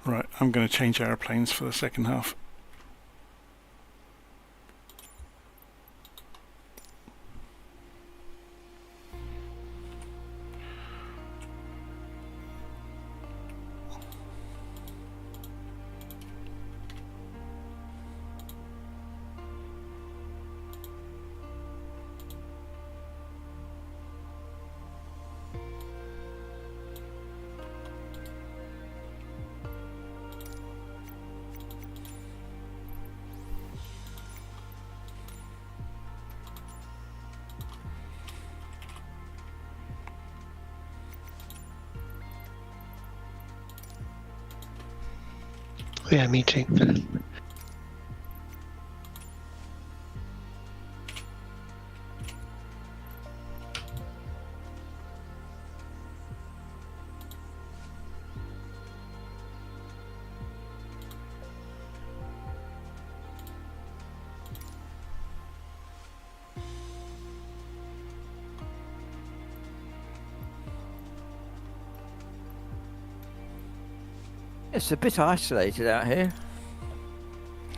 Right, I'm going to change aeroplanes for the second half. Yeah, me too. It's a bit isolated out here.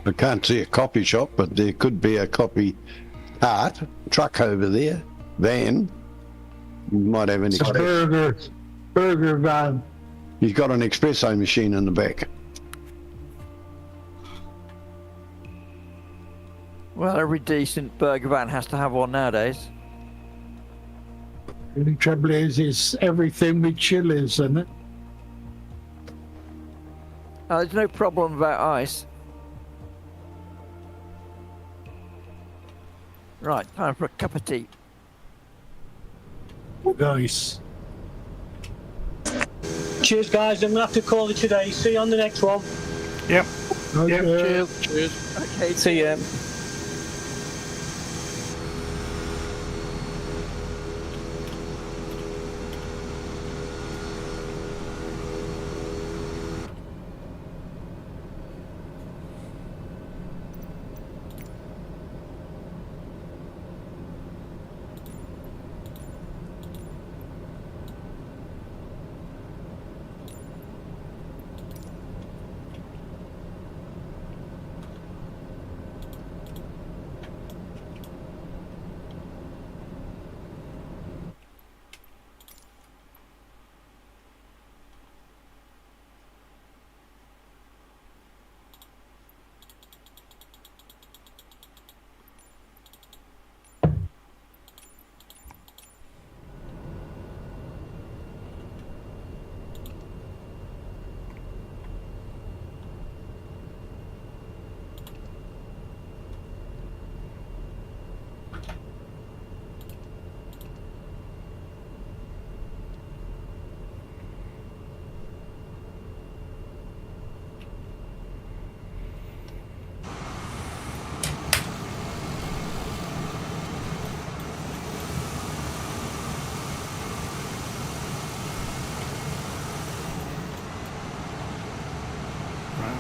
I can't see a copy shop, but there could be a copy cart, truck over there, van. You might have an It's a burger van. He's got an espresso machine in the back. Well, every decent burger van has to have one nowadays. The trouble is, it's everything with chilies, isn't it? There's no problem about ice. Right, time for a cup of tea. Nice. Cheers, guys. I'm gonna have to call it today. See you on the next one. Yep. Okay. Cheers. Okay, See ya.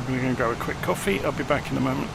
I'm going to go grab a quick coffee. I'll be back in a moment.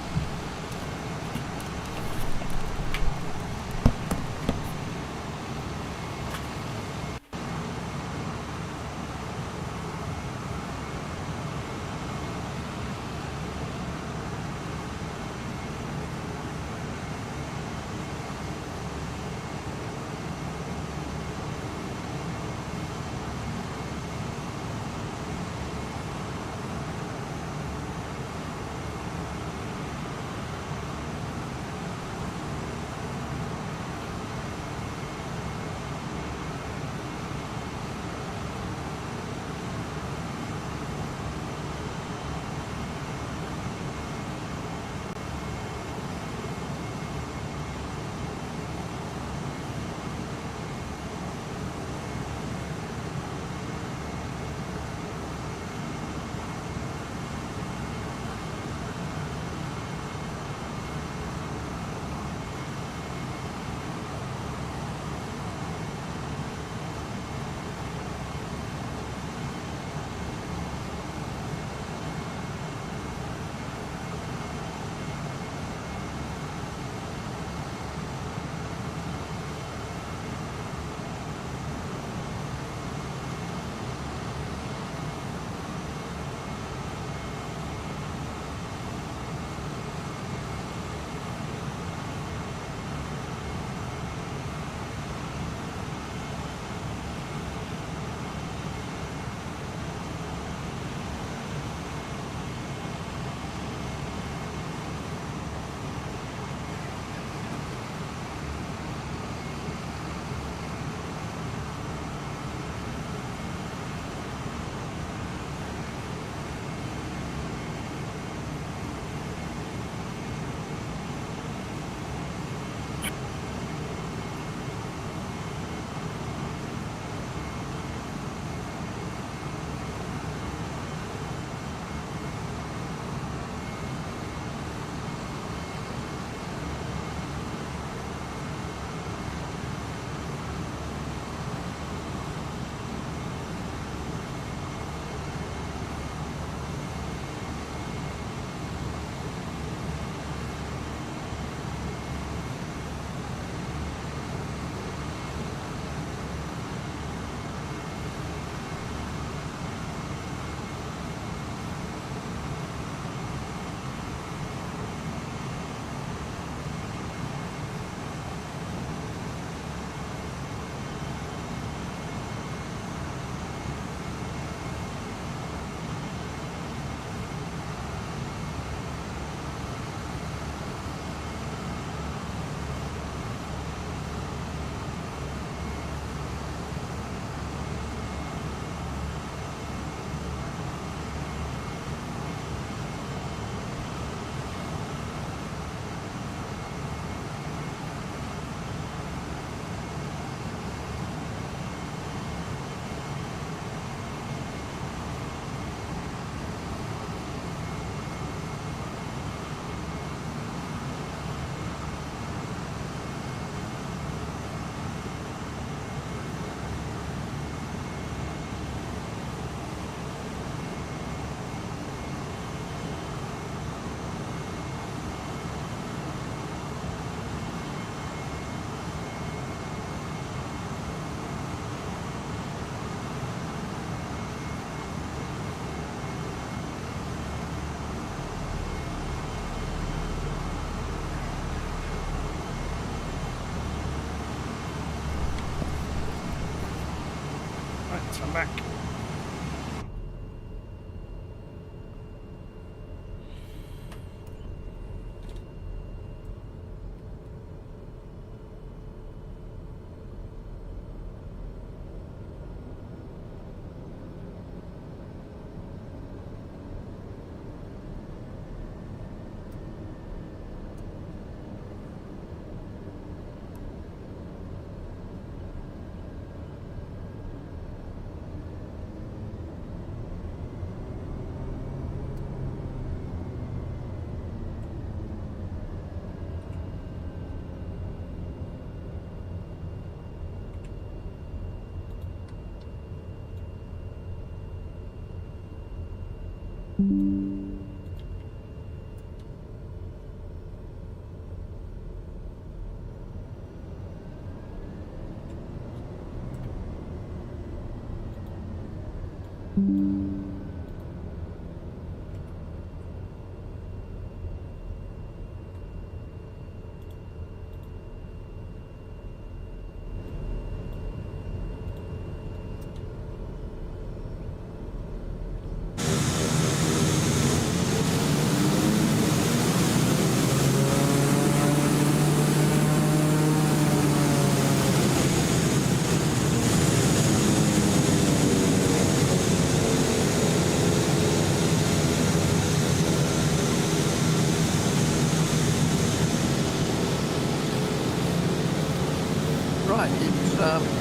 I'm back.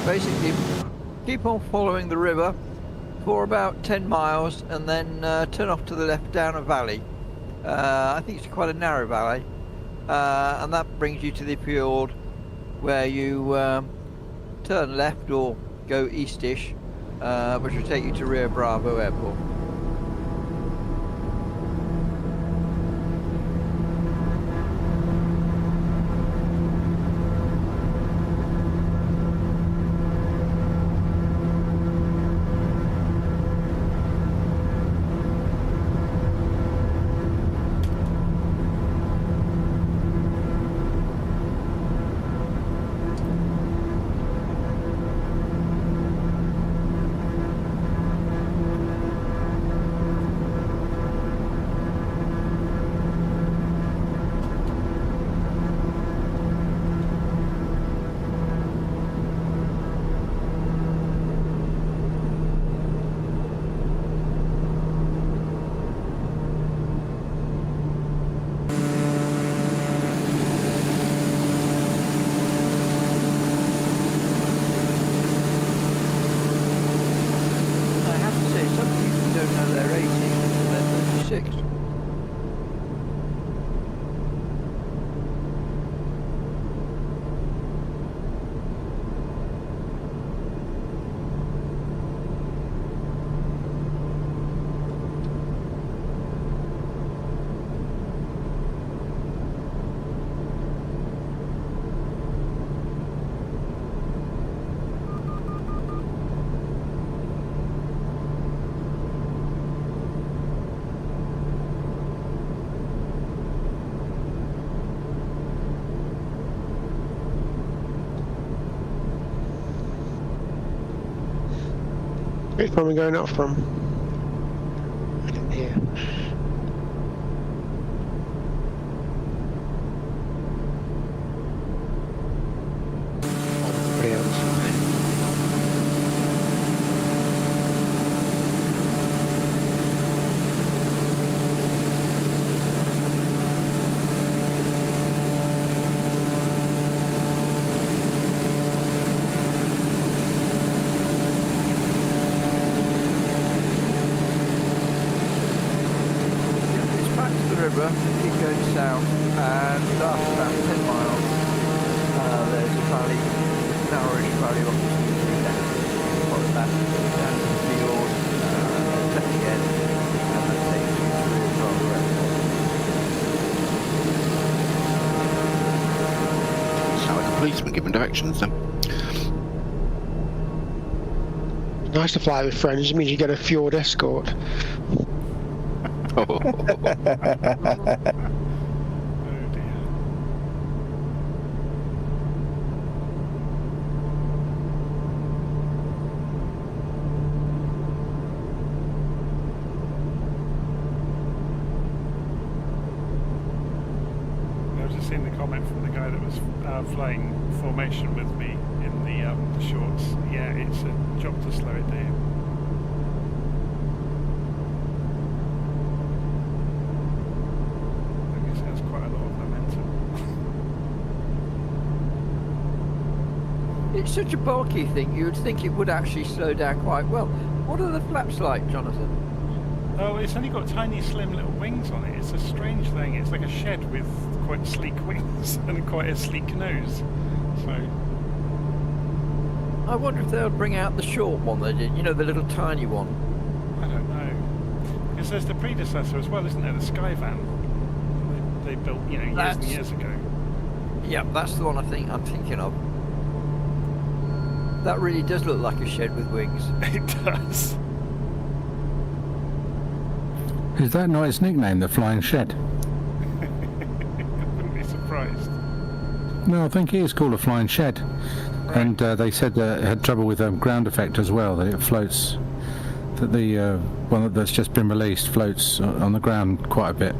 Basically keep on following the river for about 10 miles and then turn off to the left down a valley. I think it's quite a narrow valley, and that brings you to the fjord where you turn left or go eastish, which will take you to Rio Bravo Airport. Which one are we going up from? I didn't hear. Everybody else. Keep going south, and after about 10 miles there's a valley, narrowish valley opposite left, follow that down to the fjord, left again, and that takes you to the Bravo Airport. Sound like a policeman giving directions then. Nice to fly with friends, it means you get a fjord escort. Oh dear. seen the comment from the guy that was flying formation with me in the shorts. Yeah, it's a job to slow it down. I guess it has quite a lot of momentum. It's such a bulky thing, you would think it would actually slow down quite well. What are the flaps like, Jonathan? Oh, it's only got tiny, slim little wings on it. It's a strange thing. It's like a shed with quite sleek wings and quite a sleek nose. So I wonder if they'll bring out the short one they did, you know, the little tiny one. I don't know. Because there's the predecessor as well, isn't there? The Skyvan. They built, you know, years and years ago. Yep, that's the one I'm thinking of. That really does look like a shed with wings. It does. Is that not its nickname, the Flying Shed? Wouldn't be surprised. No, I think it is called a Flying Shed. Right. And they said it had trouble with ground effect as well, that it floats, that the one that's just been released floats on the ground quite a bit.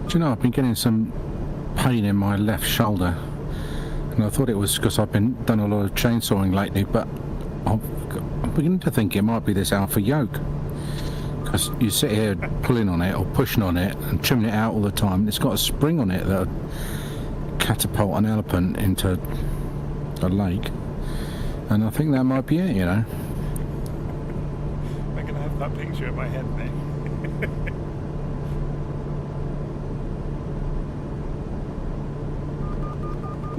Do you know, I've been getting some pain in my left shoulder, and I thought it was because I've been done a lot of chainsawing lately, but I'm beginning to think it might be this alpha yoke, because you sit here pulling on it or pushing on it and trimming it out all the time. It's got a spring on it that would catapult an elephant into a lake, and I think that might be it, you know. I'm going to have that picture in my head now.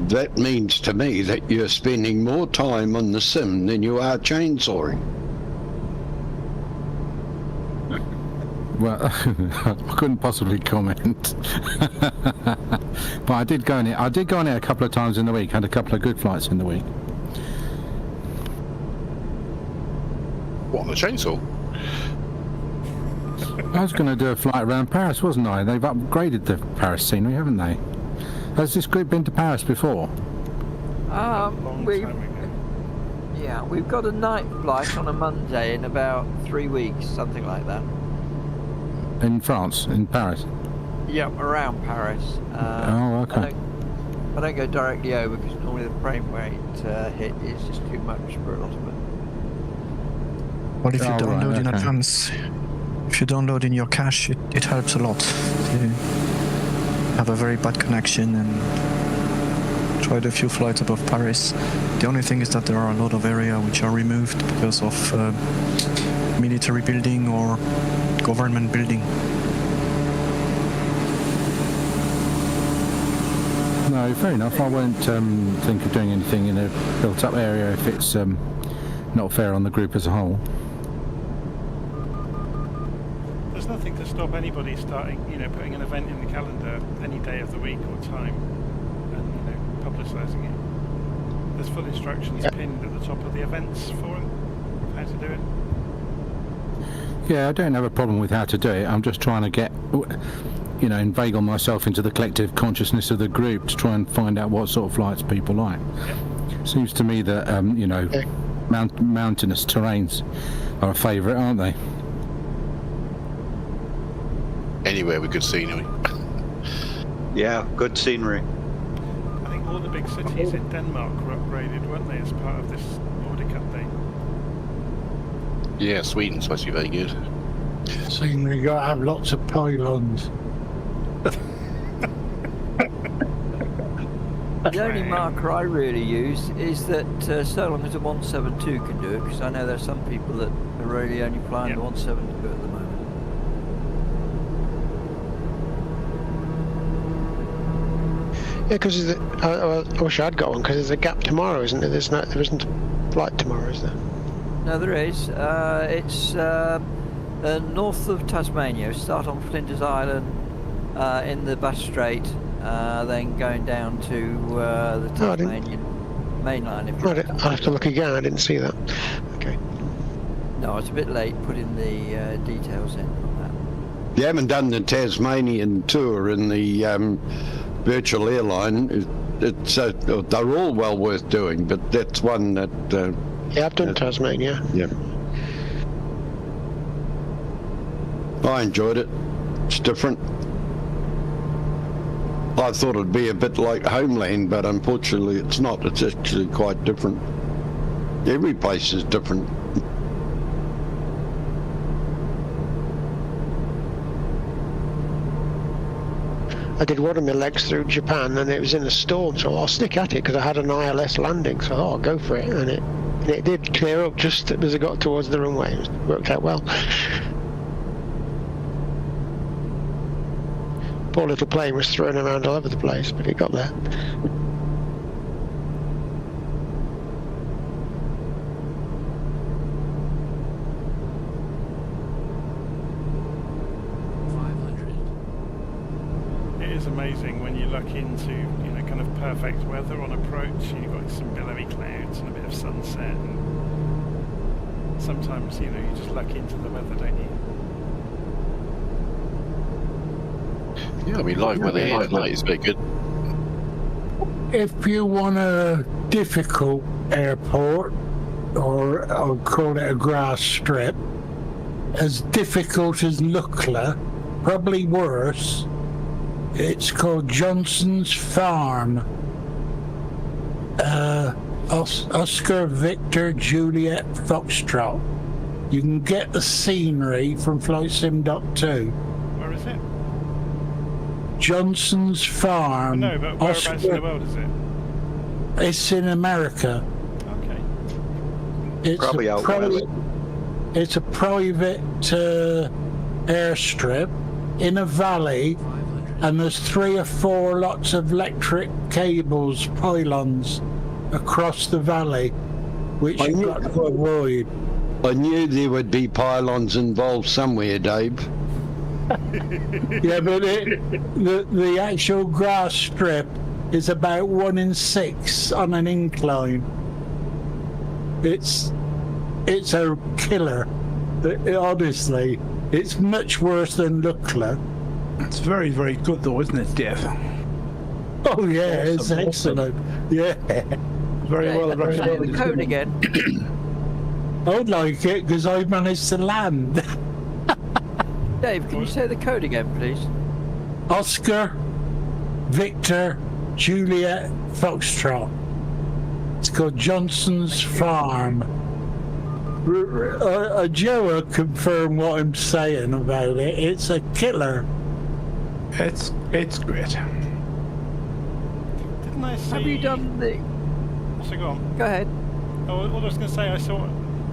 That means to me that you're spending more time on the sim than you are chainsawing. Well, I couldn't possibly comment. But I did go on it. I did go on it a couple of times in the week. Had a couple of good flights in the week. What, on the chainsaw? I was going to do a flight around Paris, wasn't I? They've upgraded the Paris scenery, haven't they? Has this group been to Paris before? We've got a night flight on a Monday in about 3 weeks, something like that. In France, in Paris? Yep, around Paris. Oh, okay. I don't go directly over because normally the frame rate hit is just too much for a lot of it. Well, if you download in advance, if you download in your cache, it helps a lot. You have a very bad connection and tried a few flights above Paris. The only thing is that there are a lot of areas which are removed because of military building or government building. No, fair enough. I won't think of doing anything in a built-up area if it's not fair on the group as a whole. There's nothing to stop anybody starting, putting an event in the calendar any day of the week or time and, publicising it. There's full instructions pinned at the top of the events forum of how to do it. Yeah, I don't have a problem with how to do it. I'm just trying to get, inveigle myself into the collective consciousness of the group to try and find out what sort of flights people like. Seems to me that, mountainous terrains are a favourite, aren't they? Anywhere with good scenery. Yeah, good scenery. I think all the big cities in Denmark were upgraded, weren't they, as part of this Nordic update? Yeah, Sweden's supposed to be very good. Scenery, you got to have lots of pylons. The only marker I really use is that so long as a 172 can do it, because I know there are some people that are really only flying the 172 at the moment. Yeah, because I wish I'd got one, because there's a gap tomorrow, isn't there? There isn't a flight tomorrow, is there? No, there is. It's north of Tasmania. Start on Flinders Island in the Bass Strait, then going down to the Tasmanian mainline. I'll have to look again. I didn't see that. Okay. No, it's a bit late putting the details in on that. You haven't done the Tasmanian tour in the virtual airline. It's they're all well worth doing, but that's one that. Yeah, I've done Tasmania. Yeah. I enjoyed it. It's different. I thought it'd be a bit like Homeland, but unfortunately it's not. It's actually quite different. Every place is different. I did one of my legs through Japan and it was in a storm, so I'll stick at it because I had an ILS landing, so I thought I'll go for it, and it did clear up just as I got towards the runway. It worked out well. Poor little plane was thrown around all over the place, but it got there. It is amazing when you luck into, kind of perfect weather on approach. You've got some billowy clouds and a bit of sunset. And sometimes, you just luck into the weather, don't you? Yeah, I mean, live weather here tonight is very good. If you want a difficult airport, or I'll call it a grass strip, as difficult as Lukla, probably worse, it's called Johnson's Farm. Oscar Victor Juliet Foxtrot. You can get the scenery from Flight Sim Doc 2. Where is it? Johnson's Farm. No, but whereabouts in the world is it? It's in America. Okay. It's Probably out west. It's a private airstrip in a valley, and there's 3 or 4 lots of electric cables, pylons, across the valley, which you've got to avoid. I knew there would be pylons involved somewhere, Dave. Yeah, but the actual grass strip is about 1 in 6 on an incline. It's a killer. Honestly, it's much worse than Lukla. It's very, very good though, isn't it, Dave? Oh yeah, it's excellent. Yeah. Very well recommended. The code again. I'd like it because I managed to land. Dave, can you say the code again, please? Oscar, Victor, Juliet, Foxtrot. It's called Johnson's Farm. Joe will confirm what I'm saying about it. It's a killer. It's great. Didn't I see... Have you done the... So go on. Go ahead. Oh, all I was going to say,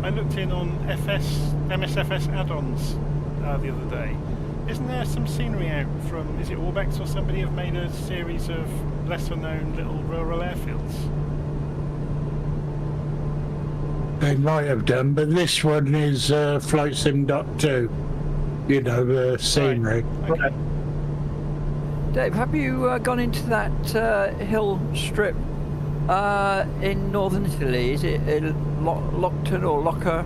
I looked in on MSFS add-ons the other day. Isn't there some scenery out from, is it Orbex or somebody have made a series of lesser known little rural airfields? They might have done, but this one is Flight Sim Doc 2. You know, the scenery. Right. Okay. Dave, have you gone into that hill strip in northern Italy? Is it Lockton or Locker?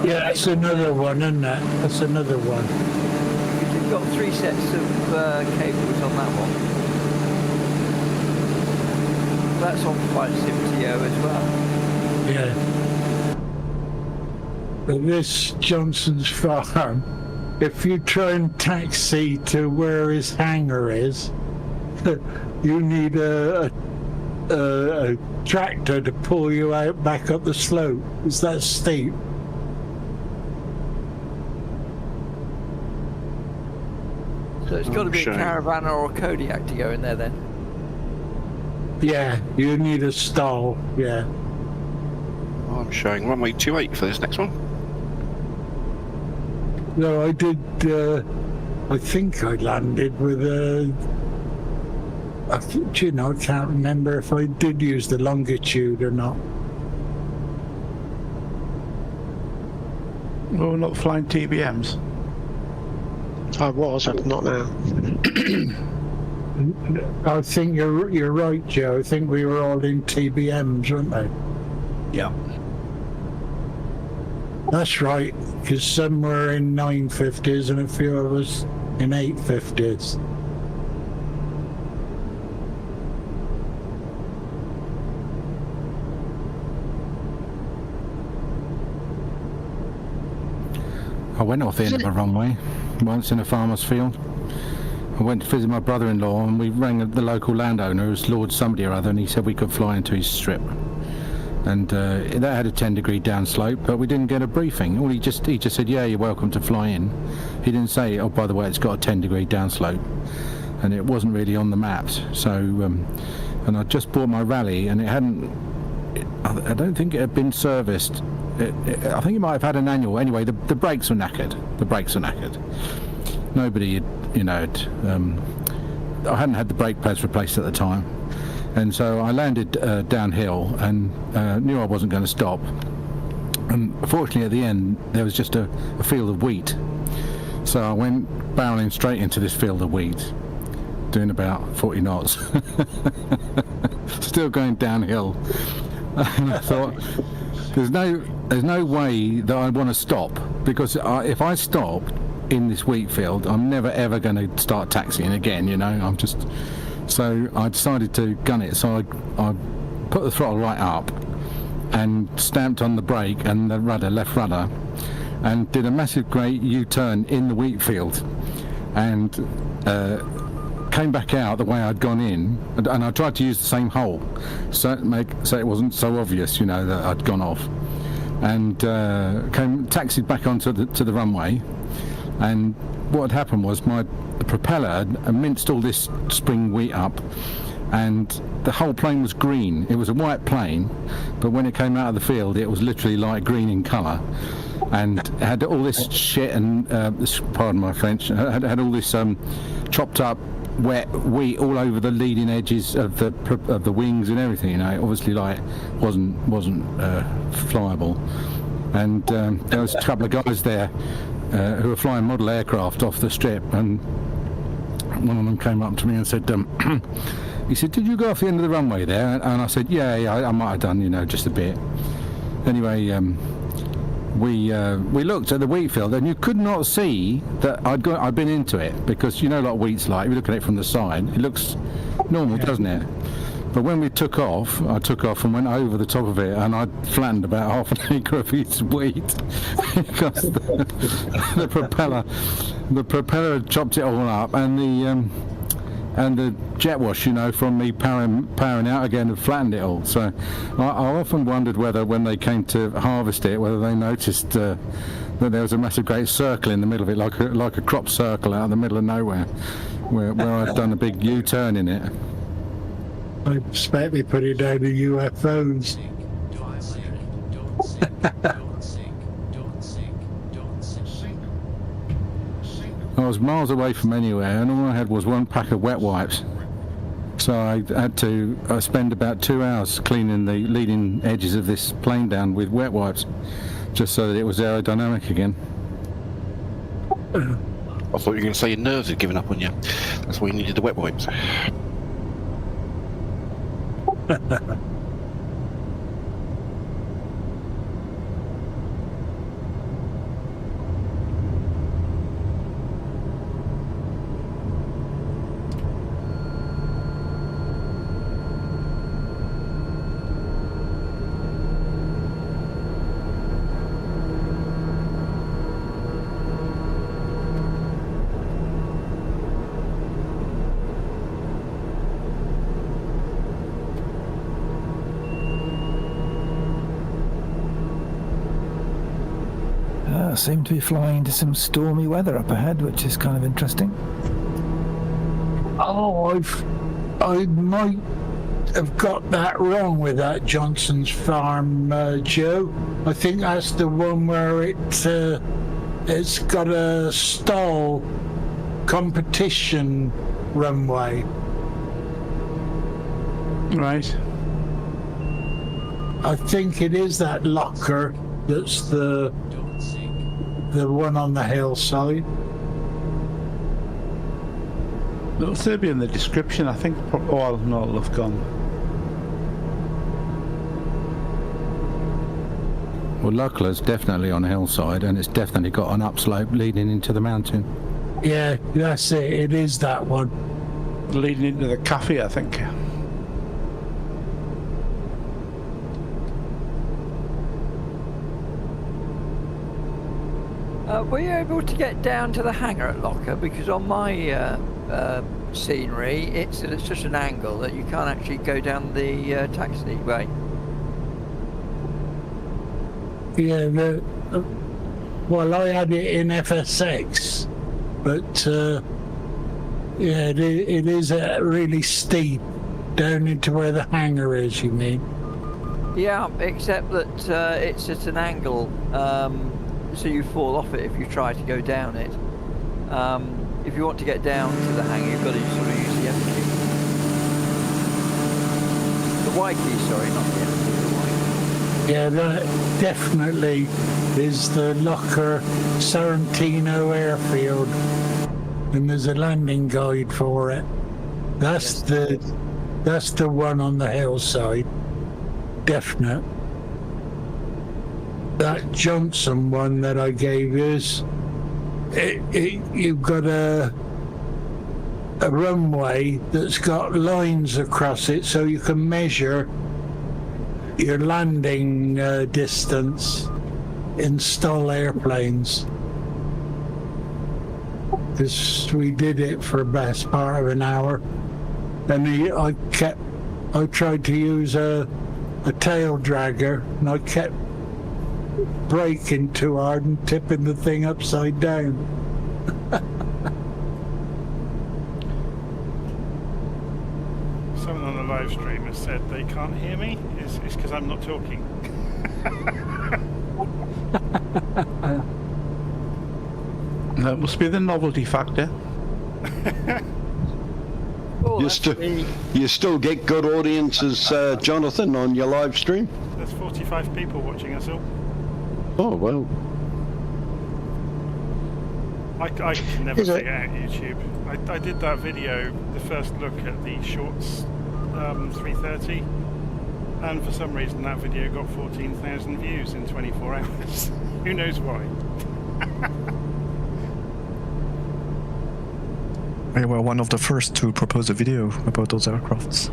Yeah, that's another one, isn't it? That's another one. Because you've got 3 sets of cables on that one. That's on Flight Sim TO as well. Yeah. But this Johnson's Farm, if you try and taxi to where his hangar is, you need a tractor to pull you out back up the slope. It's that steep. So it's got to be a caravan or a Kodiak to go in there then? Yeah, you need a stall, yeah. I'm showing runway 28 for this next one. No, I did, I think I landed with a... I can't remember if I did use the longitude or not. Oh, not flying TBMs? I was, I'm not now. I think you're right, Joe. I think we were all in TBMs, weren't they? Yeah. That's right, because some were in 950s and a few of us in 850s. I went off the end of a runway once in a farmer's field. I went to visit my brother-in-law and we rang the local landowner, who's Lord somebody or other, and he said we could fly into his strip. And that had a 10-degree downslope, but we didn't get a briefing. He just said, yeah, you're welcome to fly in. He didn't say, oh, by the way, it's got a 10-degree downslope. And it wasn't really on the maps. So, and I just bought my rally, and it hadn't, I don't think it had been serviced. I think it might have had an annual. Anyway, the brakes were knackered. Nobody had, I hadn't had the brake pads replaced at the time. And so I landed downhill and knew I wasn't going to stop. And fortunately at the end there was just a field of wheat. So I went barreling straight into this field of wheat, doing about 40 knots. Still going downhill. And I thought, there's no way that I want to stop, because if I stop in this wheat field, I'm never ever going to start taxiing again, I'm just... So I decided to gun it, so I put the throttle right up and stamped on the brake and the rudder, left rudder, and did a massive great U-turn in the wheat field, and came back out the way I'd gone in, and I tried to use the same hole, so it wasn't so obvious, that I'd gone off. and taxied back onto the runway. And what had happened was the propeller had minced all this spring wheat up, and the whole plane was green. It was a white plane, but when it came out of the field, it was literally light green in colour, and it had all this shit and pardon my French, had all this chopped up wet wheat all over the leading edges of the wings and everything. You know, it obviously like wasn't flyable. And there was a couple of guys there who were flying model aircraft off the strip, and one of them came up to me and said, he said, "Did you go off the end of the runway there?" And I said, yeah, I might have done, you know, just a bit. Anyway, we looked at the wheat field, and you could not see that I'd been into it, because you know, like wheat's like, if you look at it from the side, it looks normal, doesn't it? But when we took off, I took off and went over the top of it, and I flattened about half an acre of his wheat because the propeller had chopped it all up, and the jet wash, you know, from me powering out again had flattened it all. So I often wondered whether, when they came to harvest it, whether they noticed that there was a massive great circle in the middle of it, like a crop circle out in the middle of nowhere, where I'd done a big U-turn in it. I expect they put it down to UFOs. I was miles away from anywhere, and all I had was one pack of wet wipes. So I had to spend about 2 hours cleaning the leading edges of this plane down with wet wipes, just so that it was aerodynamic again. I thought you were going to say your nerves had given up on you. That's why you needed the wet wipes. Seem to be flying into some stormy weather up ahead, which is kind of interesting. Oh, I might have got that wrong with that Johnson's Farm, Joe. I think that's the one where it's got a stall competition runway. Right. I think it is that locker that's the one on the hillside. It'll still be in the description, I think. Oh, no, it'll have gone. Well, Luckler's definitely on a hillside, and it's definitely got an upslope leading into the mountain. Yeah, that's it. It is that one. Leading into the cafe, I think. Were you able to get down to the hangar at Locker? Because on my scenery, it's at such an angle that you can't actually go down the taxiway. Yeah, well, I had it in FSX, but yeah, it is really steep down into where the hangar is, you mean? Yeah, except that it's at an angle, so you fall off it if you try to go down it. If you want to get down to the hangar, you've got to sort of use the M key. The Y key, sorry, not the M key, the Y key. Yeah, that definitely is the Locker Sorrentino airfield, and there's a landing guide for it. That's the one on the hillside. Definite. That Johnson one that I gave is you've got a runway that's got lines across it, so you can measure your landing distance in STOL airplanes. Because we did it for the best part of an hour, and I tried to use a tail dragger, and I kept braking too hard and tipping the thing upside down. Someone on the live stream has said they can't hear me. It's because I'm not talking. That must be the novelty factor. Oh, You still get good audiences, Jonathan, on your live stream? There's 45 people watching us all. Oh, well. I can never figure out YouTube. I did that video, the first look at the Shorts 330, and for some reason that video got 14,000 views in 24 hours. Who knows why? We were one of the first to propose a video about those aircrafts.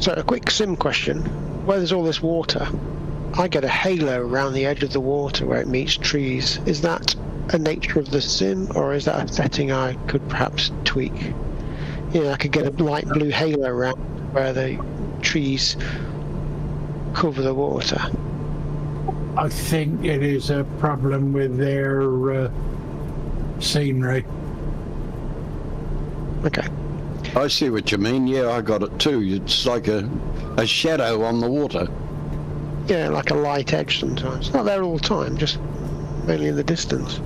So a quick sim question. Where there's all this water, I get a halo around the edge of the water where it meets trees. Is that a nature of the sim, or is that a setting I could perhaps tweak? You know, I could get a light blue halo around where the trees cover the water. I think it is a problem with their scenery. Okay. I see what you mean. Yeah, I got it too. It's like a shadow on the water. Yeah, like a light edge sometimes. Not there all the time, just mainly in the distance.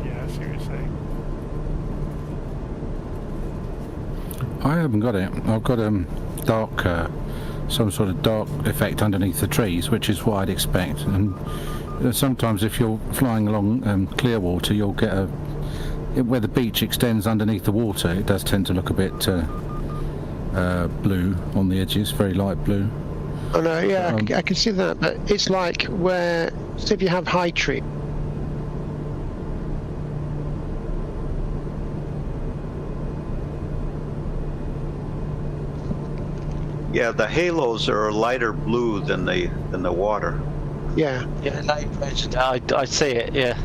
Yeah, I see what you're saying. I haven't got it. I've got dark, some sort of dark effect underneath the trees, which is what I'd expect. And sometimes if you're flying along clear water, you'll get where the beach extends underneath the water, it does tend to look a bit blue on the edges, very light blue. Oh no, yeah, I can see that, but it's like where, so if you have high tree. Yeah, the halos are lighter blue than the water. Yeah. Yeah, I see it, yeah.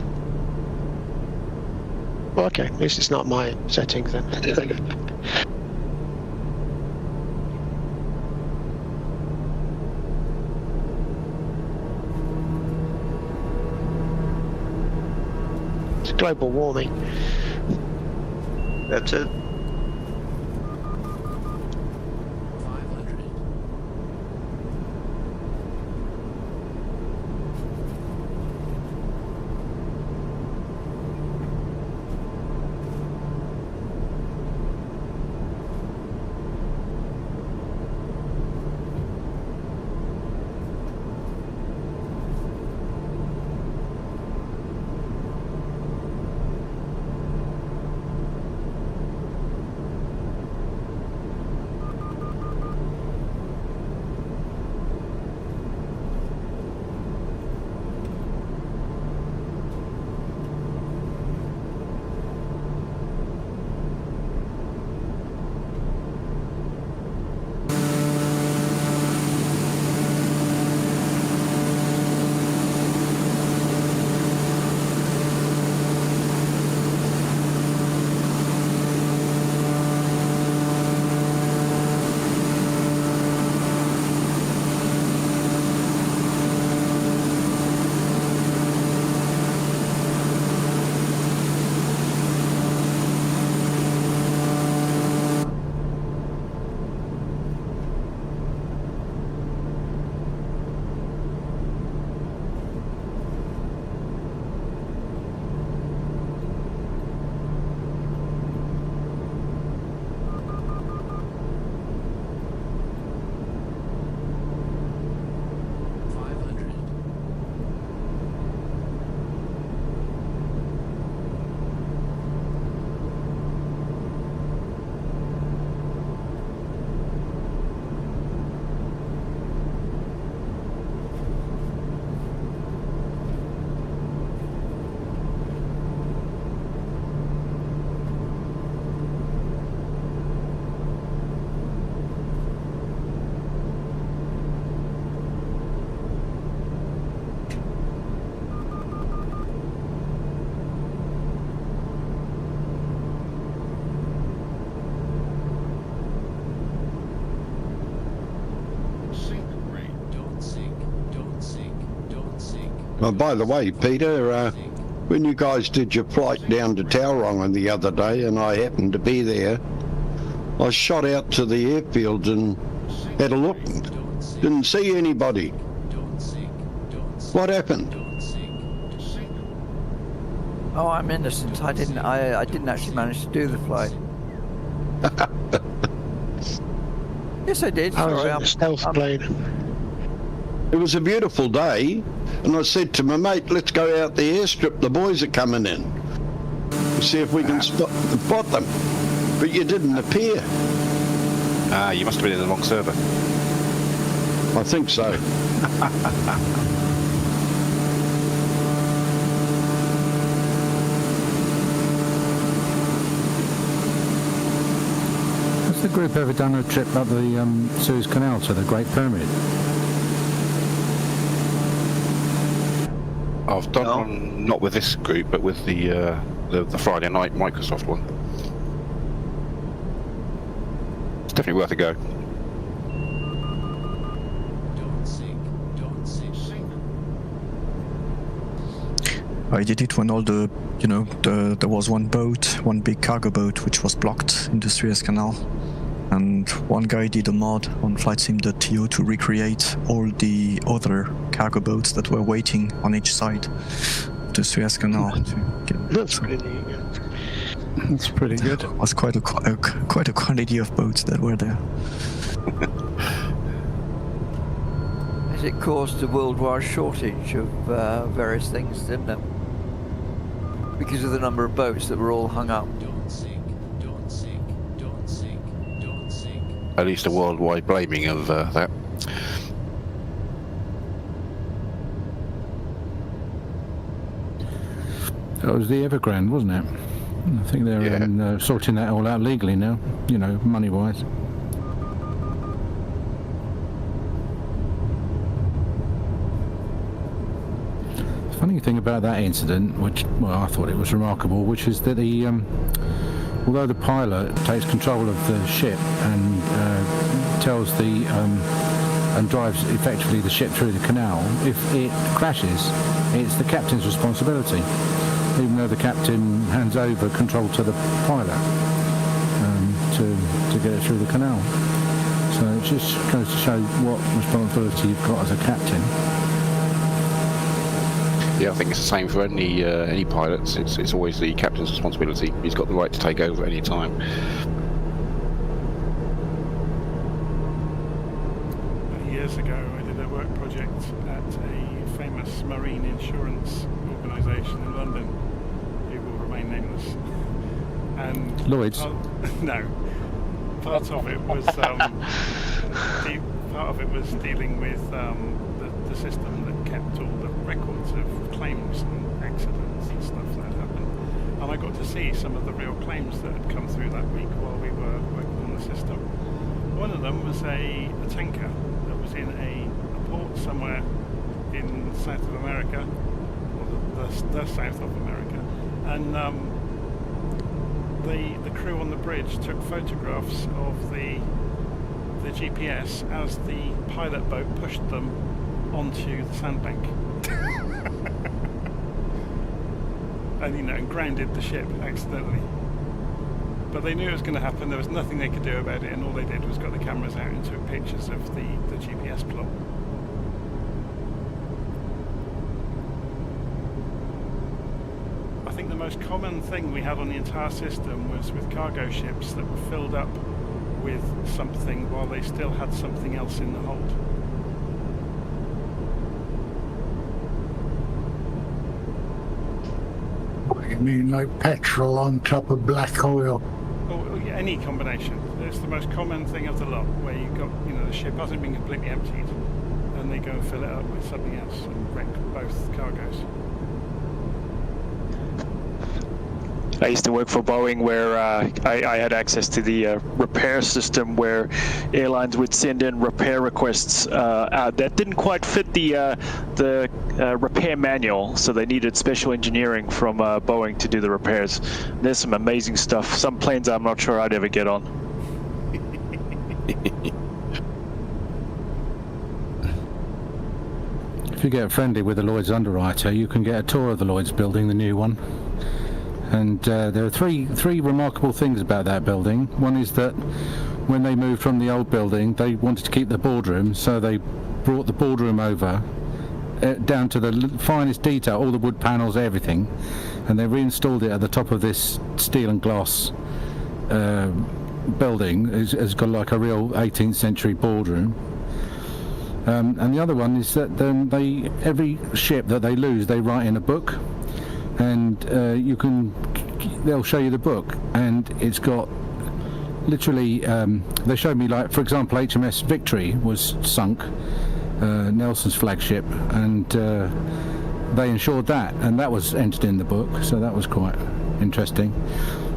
Well, okay, at least it's not my settings then. It's global warming. That's it. Oh, by the way, Peter, when you guys did your flight down to Tauranga the other day, and I happened to be there, I shot out to the airfield and had a look. Didn't see anybody. What happened? Oh, I'm innocent. I didn't actually manage to do the flight. Yes, I did. I was Sorry, in the stealth plane. It was a beautiful day, and I said to my mate, let's go out the airstrip, the boys are coming in. See if we can spot them. But you didn't appear. Ah, you must have been in the wrong server. I think so. Has the group ever done a trip up the Suez Canal to the Great Pyramid? I've done one, not with this group, but with the Friday night Microsoft one. It's definitely worth a go. I did it when all the, there was one big cargo boat which was blocked in the Suez Canal, and one guy did a mod on FlightSim.to to recreate all the other cargo boats that were waiting on each side of the Suez Canal. That's pretty neat. That's pretty good. It was quite a quantity of boats that were there. As it caused a worldwide shortage of various things, didn't it? Because of the number of boats that were all hung up. At least a worldwide blaming of that. That was the Evergrande, wasn't it? I think they're sorting that all out legally now, money-wise. The funny thing about that incident, which, well, I thought it was remarkable, which is that although the pilot takes control of the ship and and drives effectively the ship through the canal, if it crashes, it's the captain's responsibility, even though the captain hands over control to the pilot to get it through the canal. So it just goes to show what responsibility you've got as a captain. Yeah, I think it's the same for any pilots. It's always the captain's responsibility. He's got the right to take over at any time. Years ago, I did a work project at a famous marine insurance organisation in London, who will remain nameless. And Lloyd's? No, part of it was dealing with the system that kept all the records of claims and accidents and stuff that had happened. And I got to see some of the real claims that had come through that week while we were working on the system. One of them was a tanker that was in a port somewhere in South of America, or the South of America, and the crew on the bridge took photographs of the GPS as the pilot boat pushed them onto the sandbank. And grounded the ship accidentally. But they knew it was going to happen. There was nothing they could do about it, and all they did was got the cameras out and took pictures of the GPS plot. I think the most common thing we had on the entire system was with cargo ships that were filled up with something while they still had something else in the hold. You mean like petrol on top of black oil? Or any combination. It's the most common thing of the lot, where you've got, the ship hasn't been completely emptied, and they go and fill it up with something else and wreck both cargoes. I used to work for Boeing, where I had access to the repair system, where airlines would send in repair requests that didn't quite fit the repair manual, so they needed special engineering from Boeing to do the repairs. There's some amazing stuff. Some planes I'm not sure I'd ever get on. if you get friendly with the Lloyd's underwriter, you can get a tour of the Lloyd's building, the new one. And there are three remarkable things about that building. One is that when they moved from the old building, they wanted to keep the boardroom, so they brought the boardroom over down to the finest detail, all the wood panels, everything, and they reinstalled it at the top of this steel and glass building. It's got like a real 18th century boardroom. And the other one is that every ship that they lose, they write in a book, and they'll show you the book, and it's got literally, they showed me, like, for example, HMS Victory was sunk, Nelson's flagship, and they insured that, and that was entered in the book, so that was quite interesting.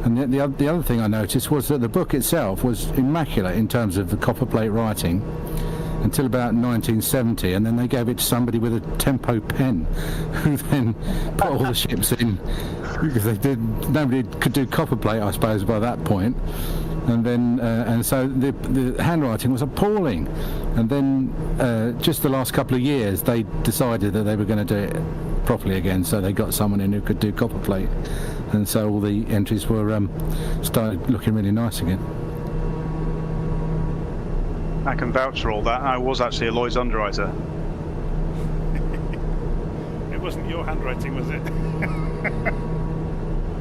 And the other thing I noticed was that the book itself was immaculate in terms of the copper plate writing until about 1970, and then they gave it to somebody with a tempo pen who then put all the ships in, because nobody could do copper plate, I suppose, by that point. And then and so the handwriting was appalling, and then just the last couple of years they decided that they were going to do it properly again, so they got someone in who could do copper plate, and so all the entries were started looking really nice again. I can vouch for all that. I was actually a Lloyd's underwriter. It wasn't your handwriting, was it?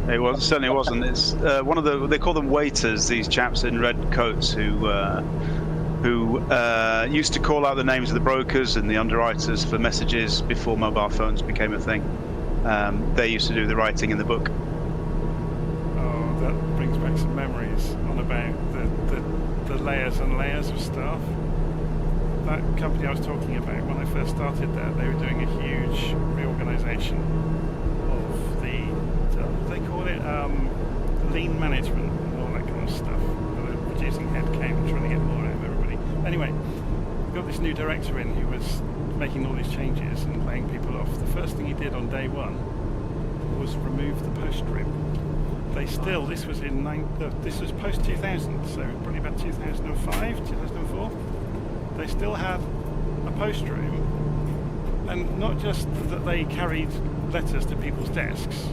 It certainly wasn't. It's one of they call them waiters, these chaps in red coats who used to call out the names of the brokers and the underwriters for messages before mobile phones became a thing. They used to do the writing in the book. Oh, that brings back some memories on about the layers and layers of staff. That company I was talking about, when I first started there, they were doing a huge reorganisation of they call it lean management and all that kind of stuff. They're reducing headcount and trying to get more out of everybody. Anyway, we got this new director in who was making all these changes and laying people off. The first thing he did on day one was remove the post room. This was post 2000, so probably about 2005, 2004. They still had a post room, and not just that they carried letters to people's desks,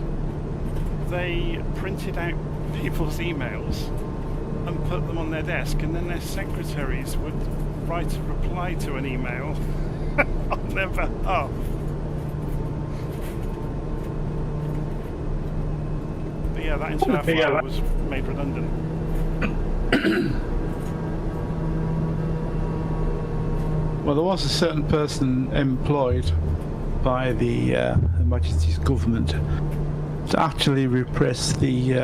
they printed out people's emails and put them on their desk, and then their secretaries would write a reply to an email on their behalf. But yeah, that entire file was made redundant. Well, there was a certain person employed by the Her Majesty's government to actually repress the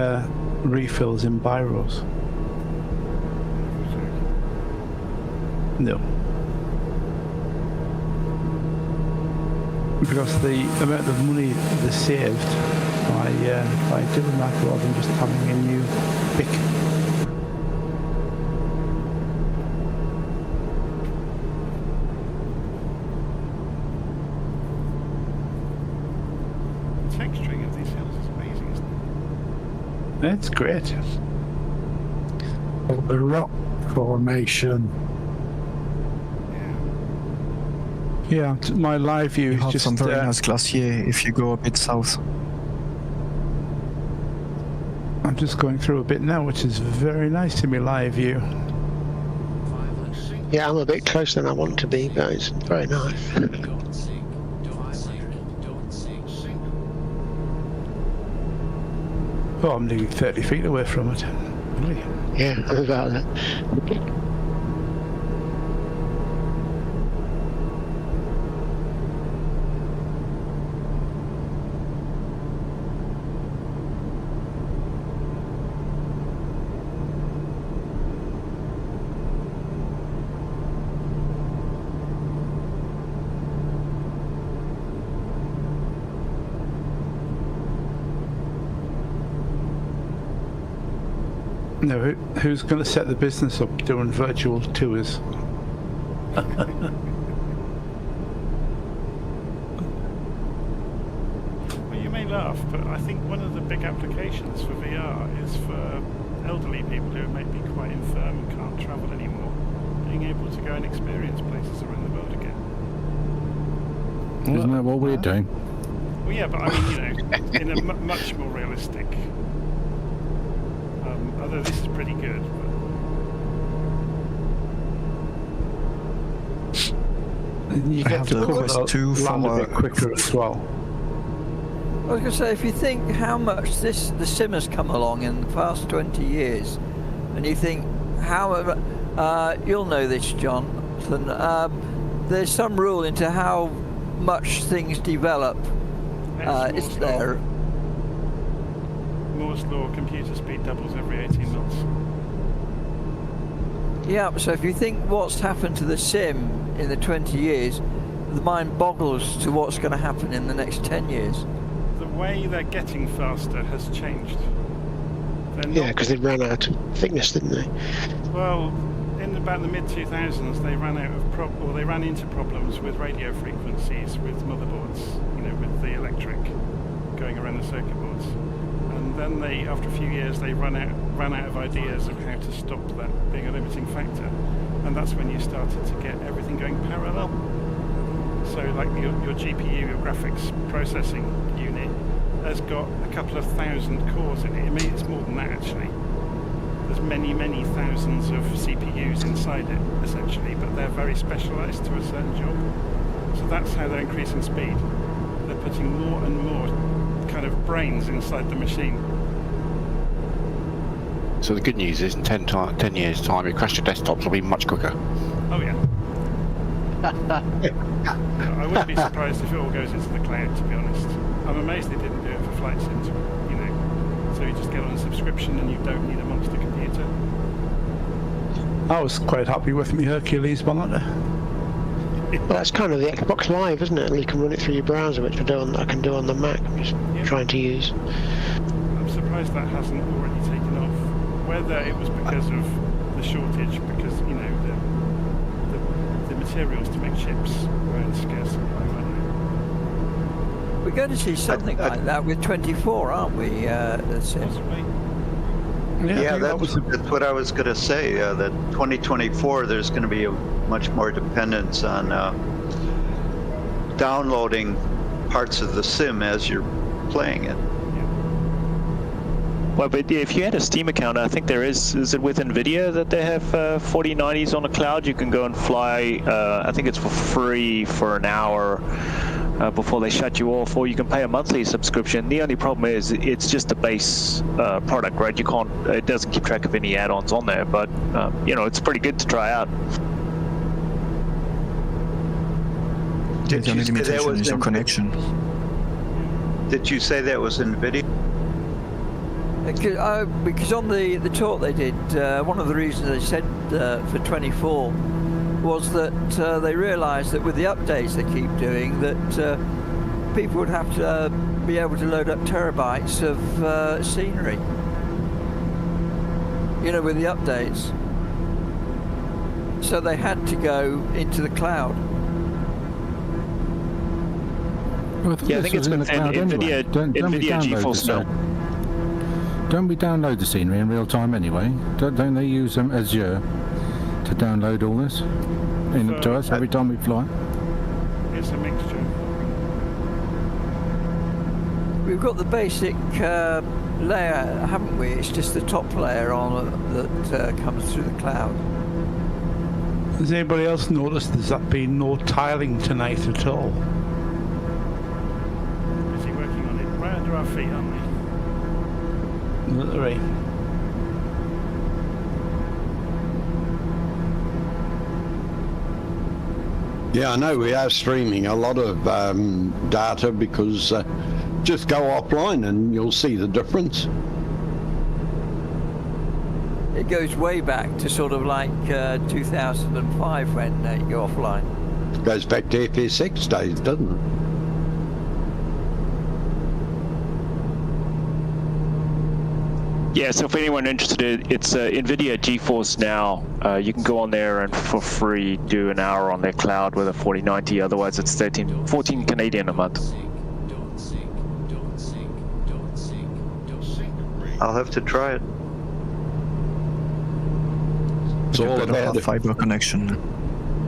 refills in biros. No. Because the amount of money they saved by doing that rather than just having a new pick. Texturing of these hills is amazing, isn't it? It's great. The rock formation. Yeah, my live view is have just some very nice glacier if you go a bit south. I'm just going through a bit now, which is very nice in my live view. Yeah, I'm a bit closer than I want to be, but it's very nice. Oh, I'm nearly 30 feet away from it. Really? Yeah, about that. No, who's going to set the business up doing virtual tours? Well, you may laugh, but I think one of the big applications for VR is for elderly people who may be quite infirm and can't travel anymore, being able to go and experience places around the world again. Isn't that what we're doing? Well, yeah, but I mean, you know, in a much more realistic. Although this is pretty good. You get to cover the land a bit quicker as well. I was going to say, if you think how much the sim has come along in the past 20 years, and you think how, you'll know this, Jonathan, there's some rule into how much things develop. It's there. Moore's law, computer speed doubles every 18 months. Yeah, so if you think what's happened to the sim in the 20 years, the mind boggles to what's going to happen in the next 10 years. The way they're getting faster has changed. Yeah, because they ran out of thickness, didn't they? Well, in about the mid-2000s, they ran out of they ran into problems with radio frequencies with motherboards, you know, with the electric going around the circuit boards. And then they, after a few years, they ran out of ideas of how to stop that being a limiting factor. And that's when you started to get everything going parallel. So like your GPU, your graphics processing unit, has got a couple of thousand cores in it. I mean, it's more than that actually. There's many, many thousands of CPUs inside it, essentially, but they're very specialized to a certain job. So that's how they're increasing speed. They're putting more and more kind of brains inside the machine. So the good news is in 10 years' time, your crash your desktops will be much quicker. Oh yeah. I wouldn't be surprised if it all goes into the cloud, to be honest. I'm amazed they didn't do it for flight sims, you know. So you just get on a subscription and you don't need a monster computer. I was quite happy with my Hercules monitor. Well, that's kind of the Xbox Live, isn't it? You can run it through your browser, which I can do on the Mac. I'm just trying to use. I'm surprised that hasn't already taken off. Whether it was because of the shortage, because, you know, the materials to make chips weren't scarce. We're going to see something like that with 24, aren't we? Possibly. Yeah, that's what I was going to say. That 2024, there's going to be a much more dependence on downloading parts of the sim as you're playing it. Well, but if you had a Steam account, I think there is it with NVIDIA that they have 4090s on the cloud? You can go and fly, I think it's for free for an hour before they shut you off, or you can pay a monthly subscription. The only problem is it's just a base product, right? It doesn't keep track of any add-ons on there, but you know, it's pretty good to try out. The only limitation is your connection. Did you say that was NVIDIA? Because on the talk they did, one of the reasons they said for 24 was that they realised that with the updates they keep doing, that people would have to be able to load up terabytes of scenery. You know, with the updates. So they had to go into the cloud. Well, I think it's with NVIDIA GeForce now. Don't we download the scenery in real time anyway? Don't they use Azure to download all this to us every time we fly? It's a mixture. We've got the basic layer, haven't we? It's just the top layer on that comes through the cloud. Has anybody else noticed there's been no tiling tonight at all? Busy working on it. Right under our feet, aren't we? Literally. Yeah, I know we are streaming a lot of data because just go offline and you'll see the difference. It goes way back to sort of like 2005 when you go offline. Goes back to FS6 days, doesn't it? Yeah, so if anyone interested, it's NVIDIA GeForce Now. You can go on there and for free do an hour on their cloud with a 4090. Otherwise, it's 14 Canadian a month. I'll have to try it. It's all about a fibre connection.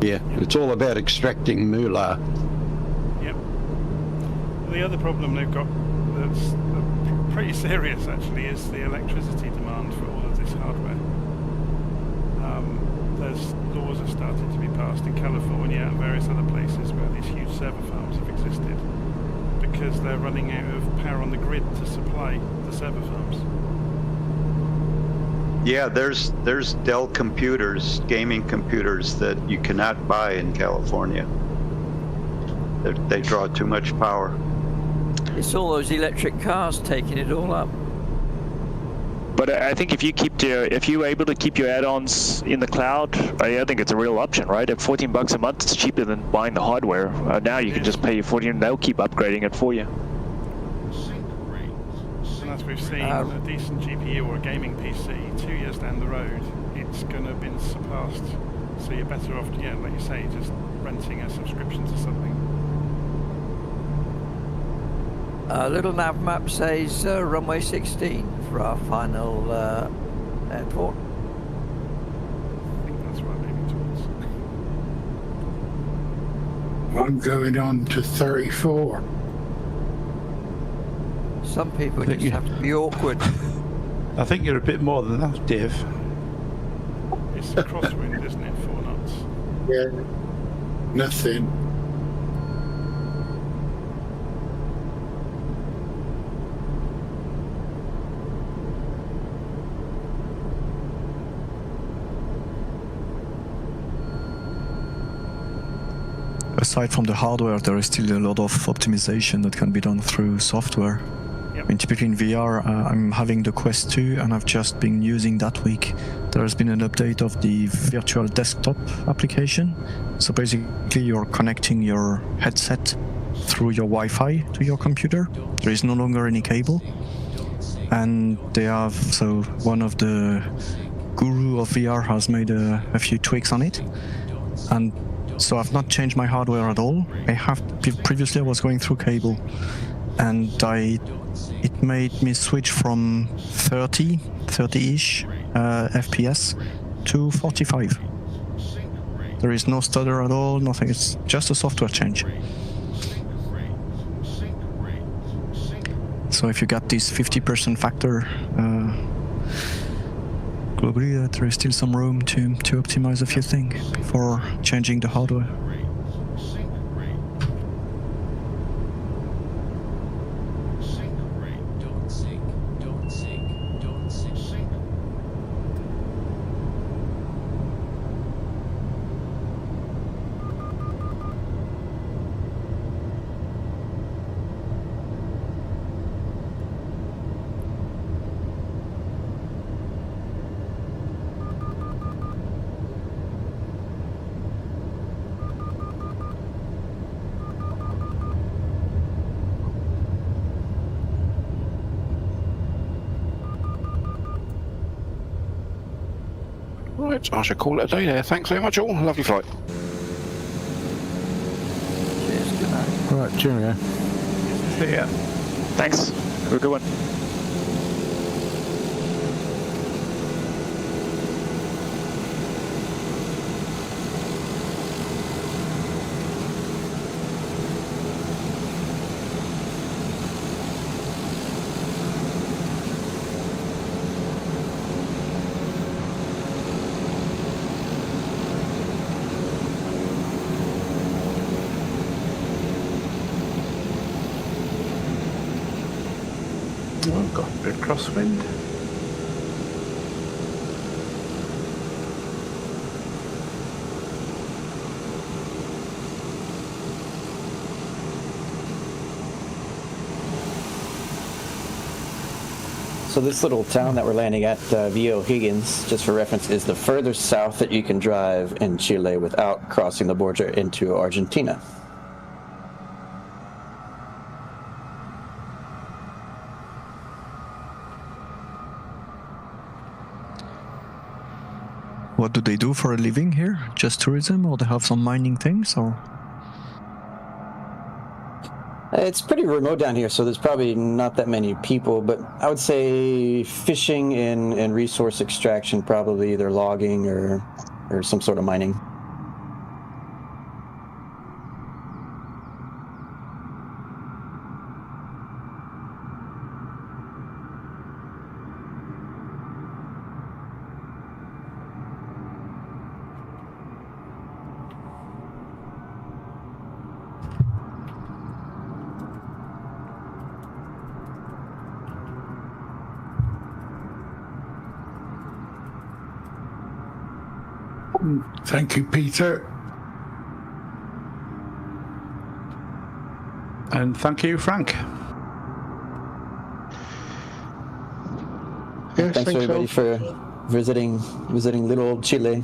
Yeah, it's all about extracting moolah. Yep. The other problem they've got that's pretty serious actually is the electricity demand for all of this hardware. There's laws have started to be passed in California and various other places where these huge server farms have existed because they're running out of power on the grid to supply the server farms. Yeah, there's Dell computers, gaming computers that you cannot buy in California. They draw too much power. It's all those electric cars taking it all up. But I think if you're able to keep your add-ons in the cloud, I think it's a real option, right? At $14 a month, it's cheaper than buying the hardware. Now you can just pay your $14, and they'll keep upgrading it for you. And as we've seen, a decent GPU or a gaming PC, 2 years down the road, it's going to have been surpassed. So you're better off, yeah, like you say, just renting a subscription to something. LittleNavMap says runway 16 for our final airport. I think that's what I'm aiming towards. I'm going on to 34. Some people just have to be awkward. I think you're a bit more than that, Dave. It's a crosswind, isn't it? 4 knots. Yeah. Nothing. Aside from the hardware, there is still a lot of optimization that can be done through software. Yep. I mean, typically in VR, I'm having the Quest 2 and I've just been using that week. There has been an update of the virtual desktop application. So basically you're connecting your headset through your Wi-Fi to your computer. There is no longer any cable. And they have, so one of the guru of VR has made a few tweaks on it. And so I've not changed my hardware at all. Previously I was going through cable, and it made me switch from 30-ish FPS to 45. There is no stutter at all, nothing. It's just a software change. So if you got this 50% factor, globally there is still some room to optimize a few things before changing the hardware. Right, I should call it a day there. Thanks very much all. Lovely flight. Cheers, good night. Right, cheerio. See ya. Thanks. Have a good one. Oh, got a bit of crosswind. So this little town that we're landing at, Villa O'Higgins, just for reference, is the furthest south that you can drive in Chile without crossing the border into Argentina. What do they do for a living here? Just tourism, or they have some mining things, or? It's pretty remote down here, so there's probably not that many people, but I would say fishing and resource extraction, probably either logging or some sort of mining. Thank you, Peter. And thank you, Frank. Yes, Thanks everybody so. for visiting little old Chile.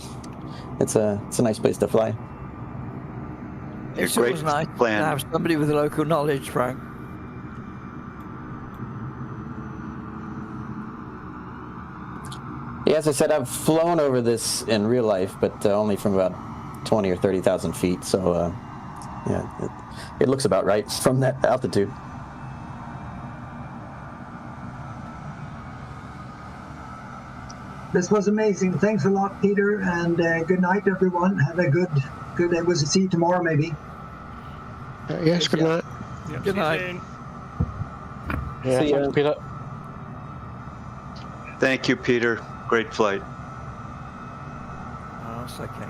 It's a nice place to fly. It's great always nice plan. to have somebody with local knowledge, Frank. Yeah, as I said, I've flown over this in real life, but only from about 20 or 30,000 feet. So, yeah, it looks about right from that altitude. This was amazing. Thanks a lot, Peter, and good night, everyone. Have a good day. We'll see you tomorrow, maybe. Yes, good night. Yeah, Good night. Yeah, See ya. thanks, Peter. Thank you, Peter. Great flight. Oh, it's okay.